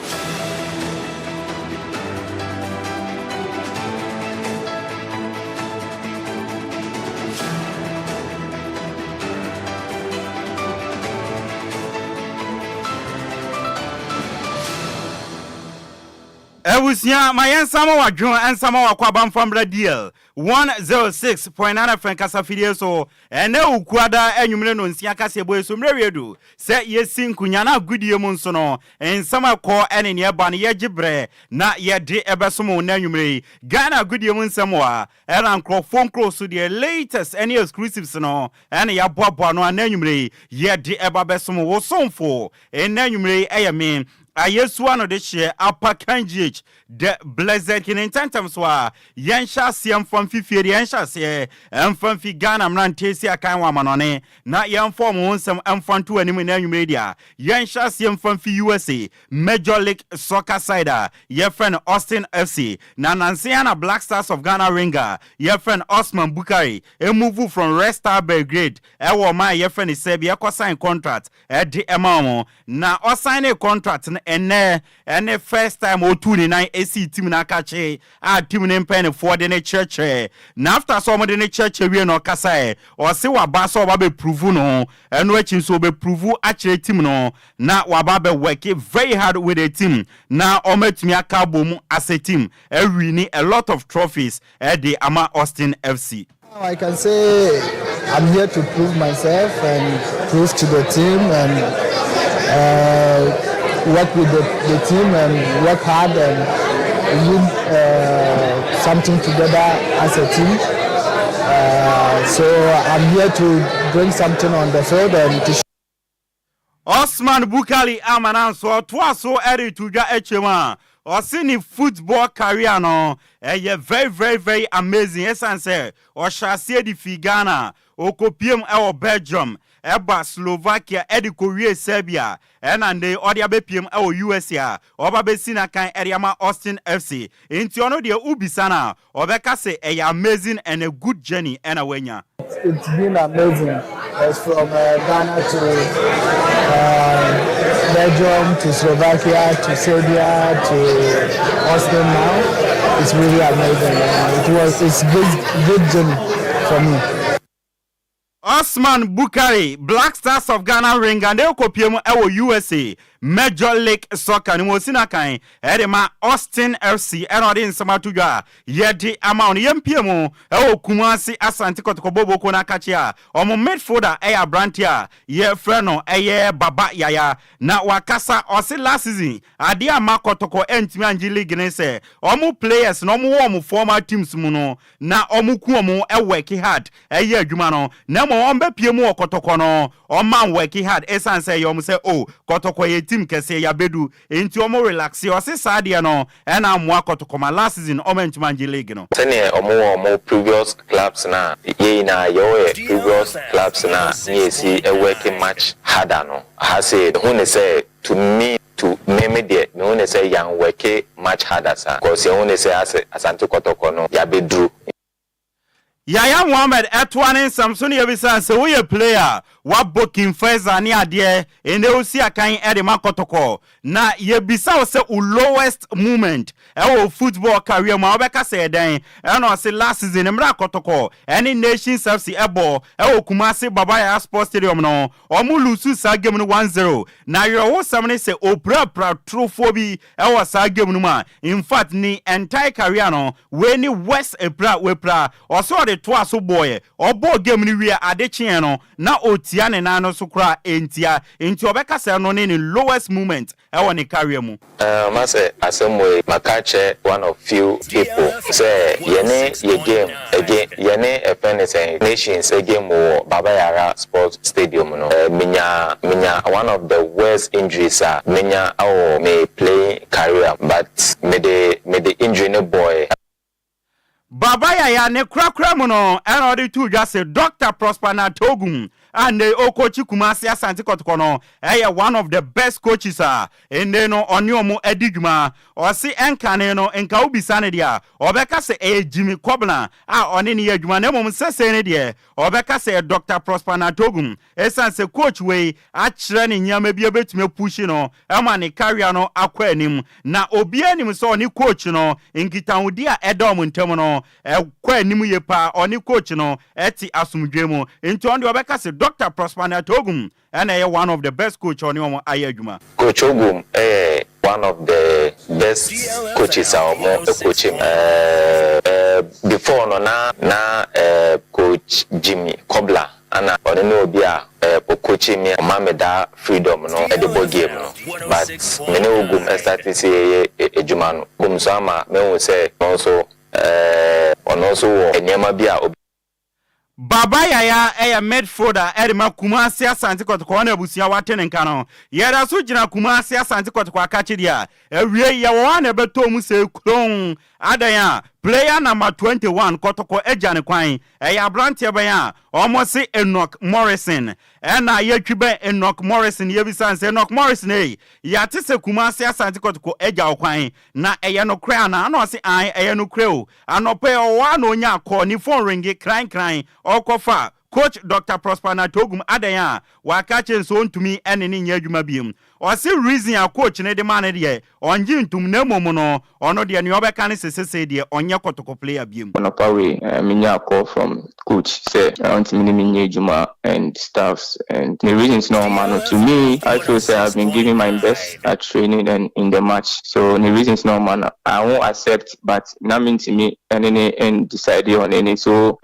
S7: Ewusia mayen sama wa dwon ansama wa kwabam from DL 106.9 FM kasafidie so ene ukuada enwumre no nsia kase boy so mrewedu se yesi nkunya na agudie mu nso no ensama ko ene ne ba ne yegibre na yede ebesom na enwumre Ghana agudie mu nsamo a era nkrofon close the latest any exclusives no ene ya boabo no na enwumre yede eba besom wo somfo ene enwumre eyeme Ayesua no de share Ocran GH the blessed kin intentam so a yensha siam from fifieri yensha se emfam fi Ghana mrantesi akan wa manone na yemfom wonsam emfanto anim na media yensha siam from fi USA Major League Soccer side your friend Austin FC na Nansiana Black Stars of Ghana ringer your friend Osman Bukari a move from Red Star Belgrade e wo my your friend Serbia ko sign contract e di emamo na o sign a contract ene first time o 29 AC team na kache a team ne pen for the church na after some the church we no kasa o se wa ba so ba be prove no eno achi so be prove actually team no na wa ba be work very hard with the team na o matumi aka bom as a team win a lot of trophies at the Ama Austin FC.
S12: I can say I'm here to prove myself and prove to the team and work with the team and work hard and win something together as a team. So I'm here to bring something on the field and to
S7: Osman Bukali Amananso twaso eri tuja echema Osini football career no very amazing esanse o shase di Ghana okopiem e Belgium eba Slovakia edi Korea Serbia and they odia bepiem e USA oba besina kan eriama Austin FC inti ono de ubisana obeka say amazing and a good journey and a wenya.
S12: It's been amazing. It's from Ghana to Belgium to Slovakia to Serbia to Austin now. It's really amazing. It's good journey for me.
S7: Osman Bukari, Black Stars of Ghana ring and they kopiem ewo USA Major League Soccer ni mosina kan edema Austin FC enode nsama tudwa yedi amount yempiem ewo Kumasi Asante Kotoko Bobo ko na kachia omo midfielder eya brantia ye freno eye Baba Yaya na wakasa osi last season ade ama Kotoko entimi anji league ne se omo players no omo former teams mu no na omo ku omo e work hard eye adwuma no na mo ombe pie mu Kotoko no o man work hard esan say yo mo say oh Kotoko ye team kese ya bedu enti omo relax yo se saade no e na mo Kotoko ma last season omo entmanji league no
S13: sene omo previous clubs na ye na yo previous clubs na yesi e working much harder no I say who say to me to name there me who say yan work much harder sir because you who say Asante Kotoko no ya bedru
S14: Yaya Mohammed Etwanin Samson Yabisa so we a player what booking first and ade and they see a kind Edema Kotoko na yebisa say lowest moment football career ma obeka say den and I say last season Emra Kotoko any nations FC ebo Kumasi Babaya Sports Stadium no omulusu sa game no 1-0 na your somebody say opra trophy sa game no ma in fact ni entire career no we ni West Epra also the twice boy or board game ni we ade chien no na otia ne na no so kra entia enti obeka say no ni lowest moment ni career mu
S13: mase asemwe makache one of few people say yene ye game again yene a nations again mo Baba Yara Sports Stadium no minya one of the worst injuries minya me play career but me the injury no boy
S14: Baba Yaya ne krakra mu no and all the two just say Dr. Prosper na Togum and the Okochi Kumasi Asante Kotoko no one of the best coaches and then onyomo edigma or see enkane no enka obisane dia obeka say Jimmy Kobla oni ne adwuma na mom sese ne dia obeka say Dr. Prosper na Togum esan say coach we a kire ne nyama bia betime push no ema ne career no akwa anim na obi anim so oni coach no nkitawudi a edom ntem no kwa anim ye pa oni coach no eti asumdwemu enti on de obeka say Dr. Prosper na Togum and one of the best coach on your ayajuma.
S13: Coach Ogum one of the best coaches coaching before na coach Jimmy Kobla ana oneno bia coaching me mameda freedom no e the ball game no but mene Ogum start to say ejuma no gum so ama me wo say also enyama bia
S14: Baba Yaya midfielder Edema Kumasi Asante Kotoko na busia watene nka no yera so gina Kumasi Asante Kotoko akachi dia ewie ya wan ebeto mu se kron adaya player number 21 Kotoko ejane kwan ya brante be ya almost Enoch Morrison na yetwibe Enoch Morrison yebisa se Enoch Morrison ya tese Kumasi Asante Kotoko eja kwan na eya no kra na no se an eya no kreo anope o wa no nya akọ ni phone ringi kran okofa Coach Dr. Prosper na Togum adaya wakache nso ntumi ene ni nya adwuma biem o se reason a coach ne de man de onji ntum na momo no ono de ne obeka ne sesese de onye Kotoko player biem
S15: on power minya call from coach say ntumi ni nya adwuma and staffs and the reasons no man to me I feel say I've been giving my best at training and in the match so the reasons no man I won't accept but na mean to me and decide on any so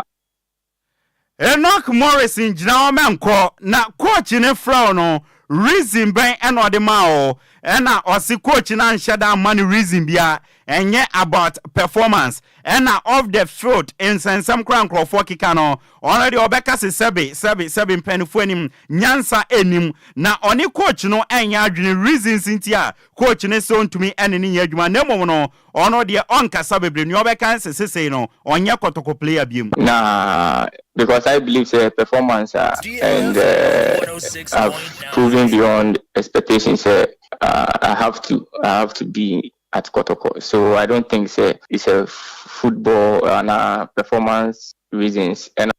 S14: Enoch Morrison jina omenko na coach ne fra no reason ben eno de ma o na osi coach na nhyeda man reason bia enye about performance na off the field in some crown for kika no already obeka se sebe penfo anim nyansa enim na oni coach no enya adwene reasons ntia coach ne so ntumi ene ne adwuma na mom no ono de onkasa bebre ni obeka se no onye Kotoko player biem
S15: na because I believe performance and I've proven beyond expectations I have to be at Kotoko. So I don't think it's a football and performance reasons. And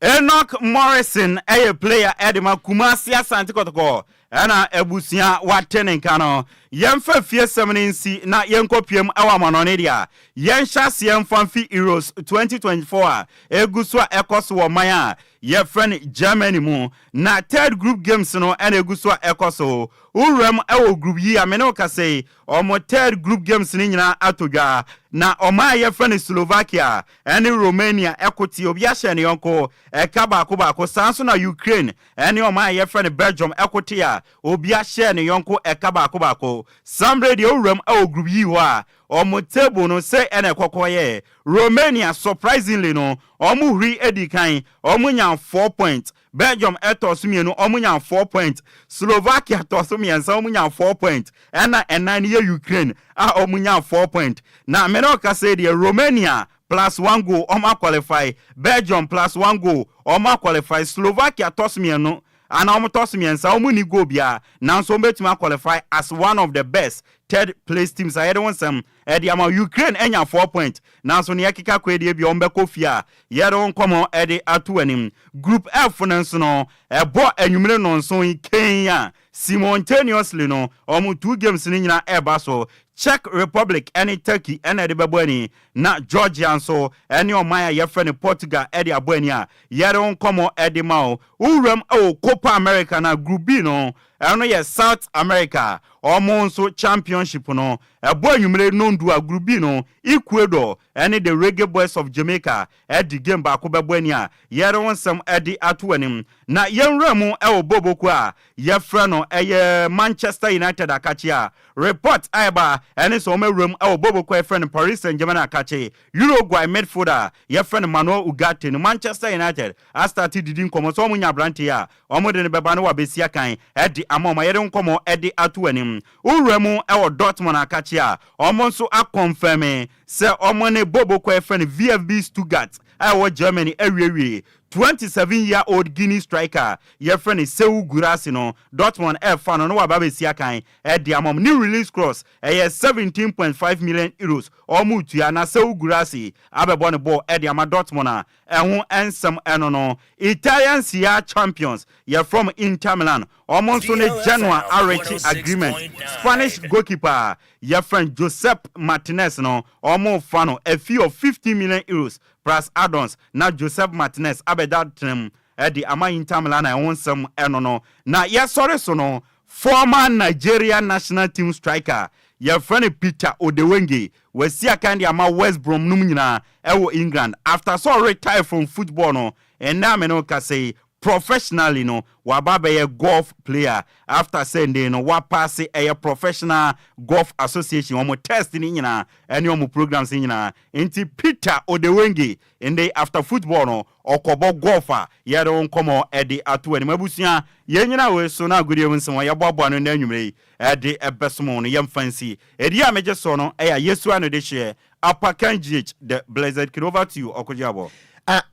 S14: Enoch Morrison, a player Edema Kumasi Asante Kotoko. Ana ebusia watene nkano yemfa fie seminensi na yenkopiem awa manonedia yensha se yemfamfi Euros 2024 eguswa ekoso maya ye friend Germany mu na third group games no ena eguswa ekoso urem ewo group yi amene okase omo third group games ni nyina atodwa na oma ye friend Slovakia ene Romania ekoti obi ahye ne yonko ekaba ko sanso na Ukraine ene oma ye friend Belgium ekoti ya obi ahye ne yonko ekaba ko some radio room o group yi ho a omo table no say ene kokoye Romania surprisingly no omo huri edikan omo nya 4 points Belgium etosumienu omo nya 4 points Slovakia tosumiensa omo nya 4 points ena ye Ukraine omo nya 4 points na America say the Romania plus 1 goal omo qualify Belgium plus 1 goal omo qualify Slovakia tosumienu and almost miensa omu ni go bia now so betuma qualify as one of the best third place teams. I don't want some Ediama Ukraine enya 4 points. Now so near kika kwedi bi ombe kofia. Yero nkomo edi atu enim. Group F no ebo enyumre no so in Kenya. Simultaneously no omu 2 games ni nyina eba so Czech Republic any Turkey any debabweni na Georgia so any omaya yefrene Portugal edi abweni a yero nkomo edi mao urem o Copa America na Group B no eno ye South America omonso championship no ebo enyumre no ndu a Group B no Ecuador any the Reggae Boys of Jamaica edi game ba ko bebweni a yero wonsam edi atoanim na yenremu e oboboku a yefre no eye Manchester United akachi a report aiba ene so omewrem e oboboku e friend Paris Saint-Germain akachi Uruguay midfielder yefre Manuel Ugarte no Manchester United a started didin komo so omunya brante a omode ne beba no wa besia kan edi amoma yere nkomo edi atoanim uremu e wo Dortmund akachi a omonso a confirm se omone boboku e friend VfB Stuttgart I Germany every 27-year-old Guinea striker your friend is Seu Gurasi no Dortmund fan no wababe siakan the amount new release cross 17.5 million euros or mutua na Seu Gurasi abebone ball the ama Dortmund ho ensem enono Italian Serie champions you're from Inter Milan almost on a January arrange agreement Spanish goalkeeper your friend Josep Martinez no almost fano a fee of 50 million euros plus add-ons na Joseph Martinez abedatem the ama Inter Milan I want some enono na yes sorry so no former Nigerian national team striker your friend Peter Odewenge we see a kind ama West Brom numina ewo England after so retire from football no and now me no ka say professionally no wababe a golf player after saying no wa pass a professional golf association omo test ni nyina any omo programs ni nyina enti Peter Odewenge ende after football no okobo golfer yero nkomo edi atu ani mabusia ye nyina we so na agudie nsem ya boabo no na anwumre edi ebesomo no yem fancy edi a meje so no ya Yesu ano de hye Apakan GH the blessed kid over to you Okogyeabour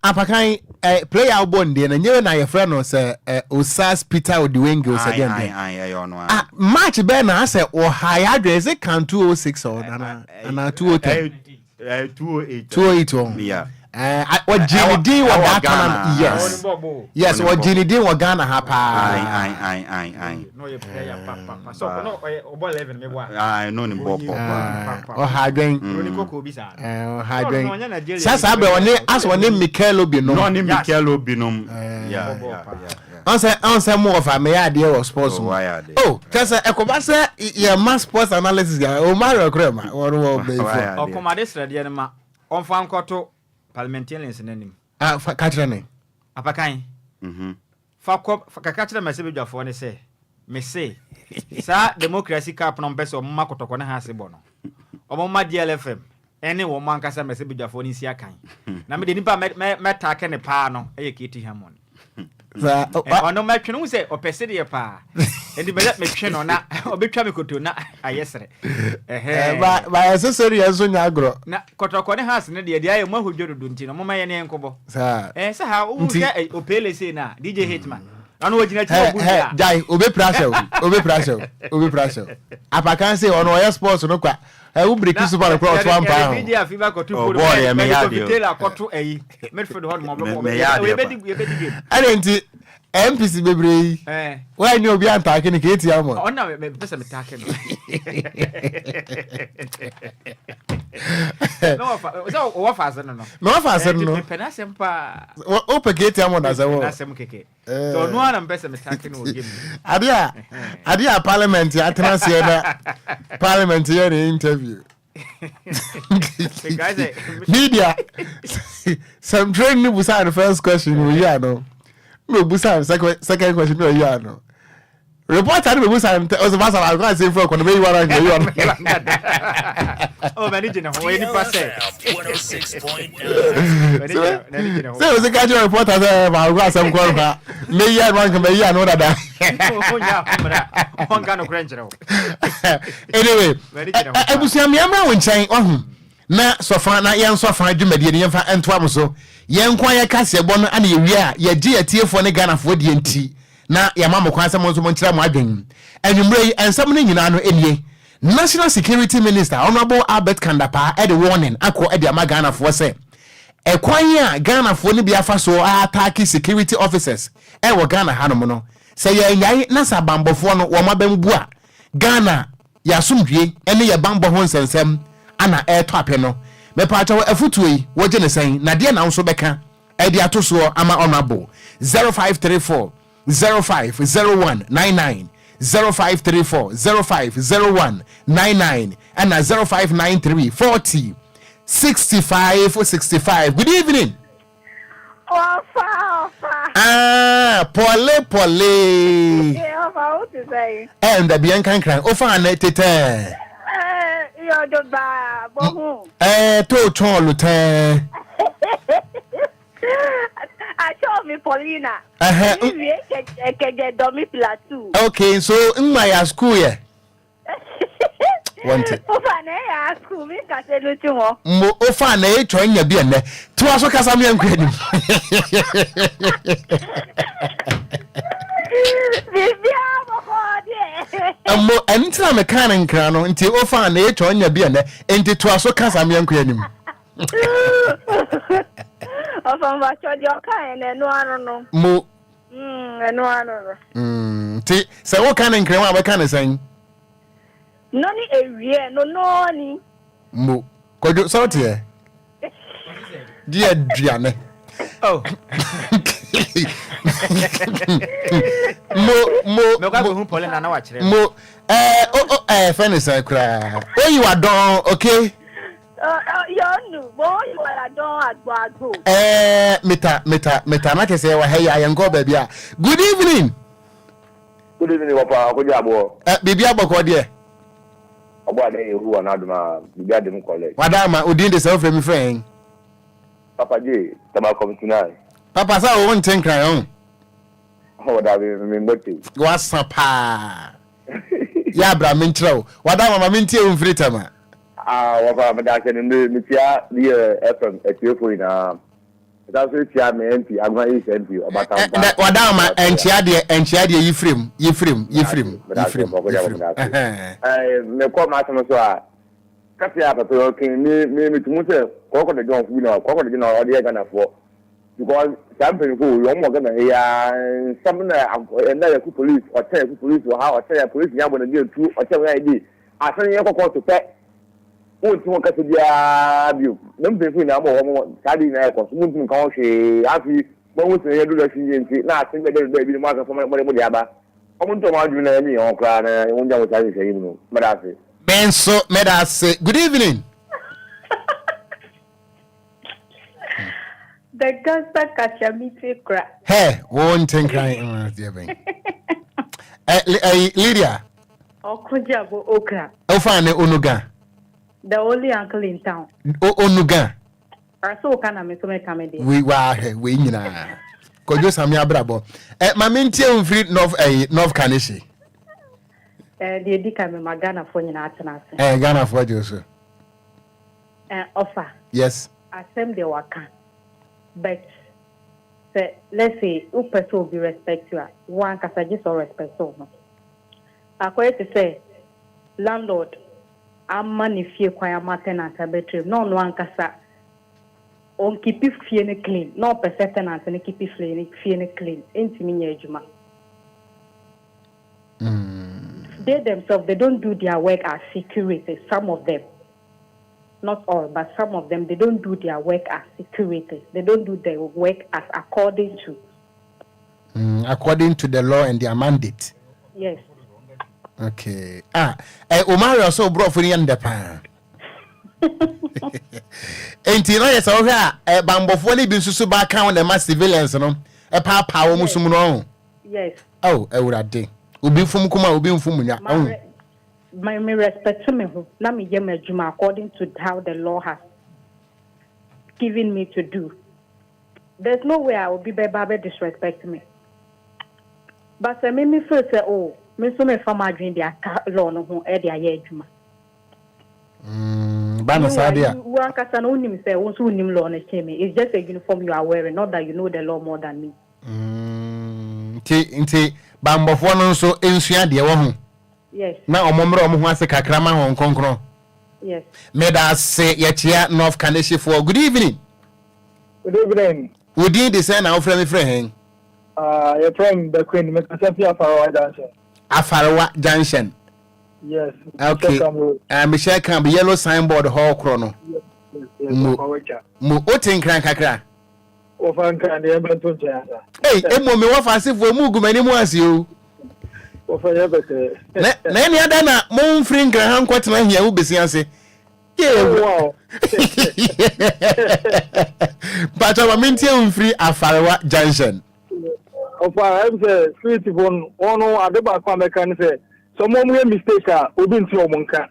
S1: Apakan player album de na nyewe na your friend no say Osas Peter Odewenge o say dem match be na say o high address can 206 or na 208 208 yeah what GD wa Ghana yes what GD wa Ghana ha pa
S7: no you player papa so no obo 11 me boa
S14: no ni bobo
S1: o hadwen
S7: ni koko bi sa
S1: o hadwen sasa be woni as woni Mikel Obinom
S14: no ni Mikel Obinom yeah
S1: on more of a me idea of sports oh kasa ekoba say your mass sports analysis guy o Mario Krema or be
S7: o komade srade ma on fa nkoto parliamentarians nanim
S1: kachira ne
S7: Apakan fa kakachira message dwafo ne say me say sa democracy cap no mpese o mma kotoko ne ha se bo no o mma DLFM ene wo man kasa message dwafo ne si akan na me de nipa meta ke ne pa no e kiti hamon
S1: za
S7: ono matwe no say o pese de pa enti be metwe no na obetwa me koto na ayesere
S1: ba accessory enso nya agro
S7: na kotoko ne has ne de aye mo hodwodo nti no moma ye ne nkobo
S1: sa
S7: sa ha wo ke o pele say na DJ Hitman anu wajina chi obu ya
S1: jai obe pressure Apakan say ono ya sports no kwa u break super cross one pound
S7: media fiba ko tu
S14: boy me ya dio
S7: tela ko tu midfield hot mo we be game
S1: enti MPC bebre why you obi antake ni ke tia mo
S7: ona me pesa me take no no so o fa asen no
S1: no fa asen no
S7: pena sempa
S1: o peke tia mo na zawo
S7: na sem keke so no ana pesa me take no game
S1: adia parliament ya transie na parliament ya ni interview media some training busa the first question we ya no no busa second question no ya no reporter no busa o so fast I go say for kono be you are
S7: oh manage na ho any pass
S1: 106.9 so the guy reporter say ma go asem ko fa me ya wan ka me ya no dada
S7: oh ya kamera on ga no krenjero
S1: anyway ebusia me amra won chan ohun na sofa na yen sofa adwumade ne yemfa ento am so yen kwa ye kase bo no ana ye wi a ye je atiefo ne Ghana fo de enti na ya mama kwa asem nso mo nkyerɛ mo adwen anwumre yi ensɛm no nyina no enie National Security Minister Honorable Albert Kandapa the warning akɔ the Ghana for say ekwan ya Ghana for ni biafa so attack security officers wo Ghana hanom no say ya nyai na sa bambofo no wo mabambu a Ghana ya sumdue ene ya bambo ho nsensem ana to ape no me pa acho afutuo yi wo je ne sen na de na nso beka e de atoso ama Honorable 0534 050199 0534 050199 and 0593 40 65. Good evening. Pole.
S16: Yeah, what to say?
S1: And the Bianca cry. Ofa na tete.
S16: You're the bar.
S1: To chon
S16: I told me Paulina.
S1: Okay, so in my school yeah. Want it. Mo ofa na e twan nya bia ne. To aso kasa me anku anim. Mo entra me kan nkra no nti ofa na e twan nya bia ne. Enti to aso kasa me anku anim. Mo ti se wo kan nkra wa be kan sen
S16: no ni area no ni
S1: mo Kwadwo sorry eh dia duane
S7: oh
S1: mo
S7: ka hu pole na wa kire
S1: mo fenisa kra you are done okay
S16: you are done agbo
S1: meta na kese wa hey ayengo ba bia good evening
S17: papa Okogyeabour
S1: bibi aboko de
S17: Obo ade ehu na aduma bibi ade college
S1: wadama odin de self me friend
S17: Papa J tama come tonight
S1: Papa sa wo nten kran on
S17: da me mboti
S1: wasapa ya bra me nkyerɛw wadama ma me ntie wo mfritama
S17: wapa me da ke me tia DLFM etiefo ina da so tia me MP agwa is MP obata
S1: wadama enchiade yifrem
S17: me ko ma so so a kapia papa okay me tumu se ko de John fu na ko de na o de Ghana for because something go yo mo Ghana ya some na ya ku police or tell ku police or how or tell police ya bo na dey tu or tell ya dey asan ye ko to pe o ti won ka se dia bio nem pe fu na mo kadi na ko so mun kan o se afi mo wo se ye do la sin nti na asan be bi mo aka fo mo dia ba o mun to ma ju na ni o kra na won ja wo ta se yi no madase
S1: benso medase good evening
S16: the gangster kachamite kra
S1: hey won ten crying dear ben Lydia
S16: Okogyeabour Ocran
S1: ofane onuga
S16: the only uncle in town
S1: onuga
S16: so kana me so me come there
S1: we nyina Kwadwo Sammy abrabo ma mentie mfiri north Kanishi
S16: the dika me magana for nyina atena
S1: Ghana for Joso
S16: offer
S1: yes
S16: asem de waka but say let's say who person will be respect you one kasa just or respect so according to say landlord amma ni fie kwa ama tenant abetrim no one kasa on keep fie ne clean no person tenant ne keep fie ne clean intimi nya adwuma they themselves they don't do their work as security some of them not all but some of them they don't do their work as security they don't do their work as according to
S1: the law and their mandate
S16: yes
S1: okay Omar so bro for the end pa enti no yes o ha bambofo ni bi nsusu ba kan the mass civilians no pa wo musum no
S16: yes
S1: ewurade obi fum kuma obi mfum nya
S16: my respect me who na me yem adwuma according to how the law has given me to do there's no way I will be baby disrespect me but say me feel say me so me fama adwin dia law no ho e dia ye adwuma
S1: bana sadia
S16: one kasa no unim say won so unim law na cheme it's just a uniform you are wearing not that you know the law more than me
S1: nti bambofo no nso ensua de wo ho
S16: yes
S1: na omomre omo ho ase kakra ma ho nkonkron
S16: yes
S1: meda se yechia North Kaneshie for good evening.
S12: Good evening.
S1: Would you design our friend friend?
S12: Your friend the Queen Mekasafia Afarawa Junction.
S1: Afarawa Junction.
S12: Yes.
S1: Okay. Michelle can be yellow signboard hall chrono.
S12: Yes.
S1: Mo otin kran kakra.
S12: Ofan kan de embenton chaya.
S1: Hey, emo me wa fase fo mu gumani mu ase o.
S12: Ofan ya bese.
S1: Na ni ada na mo mfiri nkran han kwetena hia wo besi ase.
S12: Wow.
S1: But our maintain free Afarawa Junction.
S12: Ofan I'm say street phone ono adeba kwa mekan say some more mistake obi nti omonka.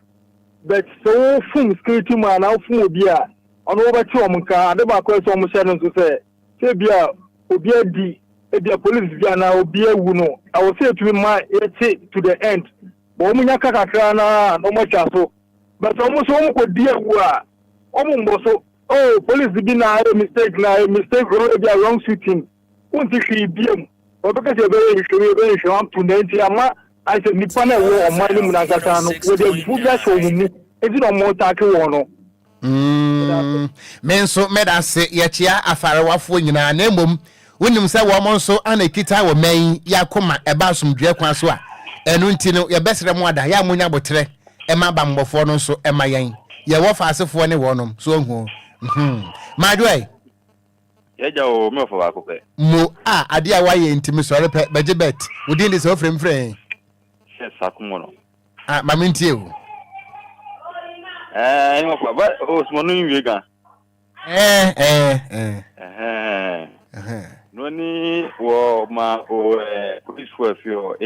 S12: But so fun security man na fun obi a ono obeti omonka adeba kwa so mo share no say say bia obi adi e bia police bia na obi ewu no I will say to my to the end. Bo munya kakakra na no mo chaso. But almost one could dear almost oh police be na a mistake or be a wrong shooting. Won't you be or because you're very sure up to 90 I said Nipana or Mali Munakatano with a full show me. It's not more tackle one.
S1: Men so made us say Yachia Afarawa for you na name when you say woman so and a kita or may Yakoma about some Drakwanswa and Untino your best remoda Yamunya Botre. Emma bambofo no so Emma yen ye wo faasefo ne wonom so hu madwai
S18: yeja o me ofo ba ko pe
S1: mo ade a waye ntimi sore pe beje bet wodi ndi so frem frem
S18: yes akumo no
S1: mama ntie o
S18: mo fa ba o smo no nwie gan no ni wo ma o police for fio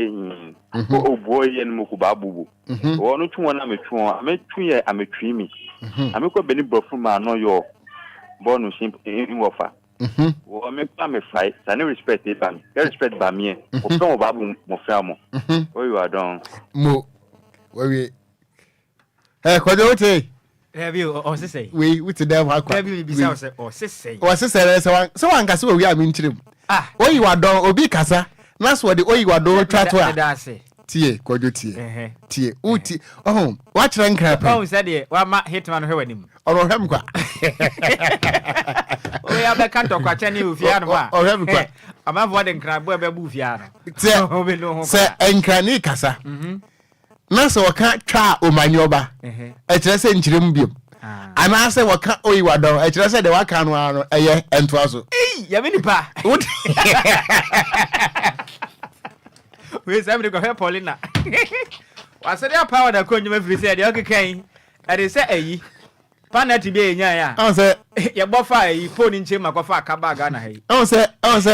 S18: o boy yen mo ku ba bubu wo no tun na metun ametun ye ametwi mi amekọ beni brofo ma no yo bonu sim in wofa wo me pa me fight sa no respect e ba me respect ba me o fun o ba bu mo fa mo o you are don
S1: mo we Kwadwo ote
S7: have you or say
S1: we with them ha kwa
S7: have you be say or say
S1: so wan kase we am ntirim o you are don obi kasa na so de o you are don twa to a tie Kwadwo tie uti wa kire nkra pa
S7: say de wa ma hitman hwe wanim
S1: oro hwem kwa
S7: o ya be kanto kwa chani ufia no ba
S1: o hwem kwa
S7: amafo de nkra bo be bu ufia
S1: no se nkra ni kasa na so waka twa omanyoba e kire se nkyirem biom ana se waka oyiwa don e kire se de waka no ano eye entoa so
S7: ya me nipa we say me go help Paulina wa se dia power da ko nyuma free say de okekan e de se ayi panati be enya ya
S1: on say
S7: ye bofa ayi phone nche makofa akaba ga na hai
S1: on say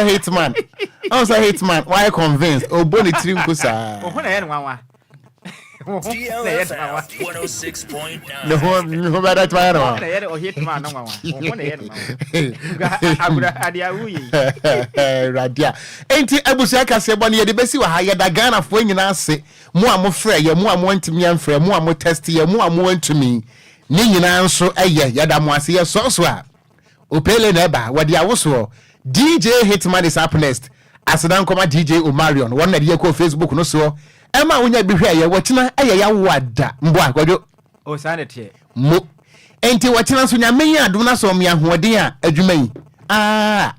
S1: hitman why convinced oboni tiri nkusa
S7: o hona ye nwanwa
S19: DLFM 106.9.
S1: No better try no. Radia. Enti abusia kase bɔ ne ye de besi wa ha ye da Ghana fo nyina ase. Mo a mo frɛ ye, mo a mo ntimi amfrɛ, mo a mo test ye, mo a mo ntumi. Ni nyina nso eye ye da mo ase ye so a. Opele na ba, wadi awoso. DJ Hitman is up next. Asedan koma DJ Omarion. Won na de ko Facebook no so. Emma unya bi hwe ye wotina eye ya wada mbo Kwadwo
S7: o sanete
S1: mo enti wotina so nya men adum na so me ahoden a adwuma yi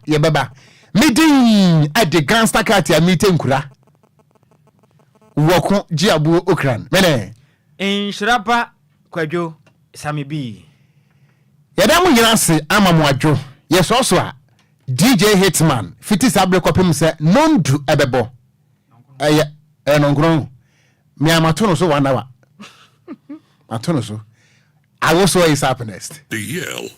S1: ye baba midin ade gangster cat ya mitenkura Okogyeabour Ocran mene
S7: Nhyiraba Kwadwo Sammy B
S1: yada mu nyina se ama mo adwo ye so a DJ Hitman fiti sabre kopem se nondu ebebo Nongron me amatono so 1 hour. Matono so I also is happiness.
S4: The Yell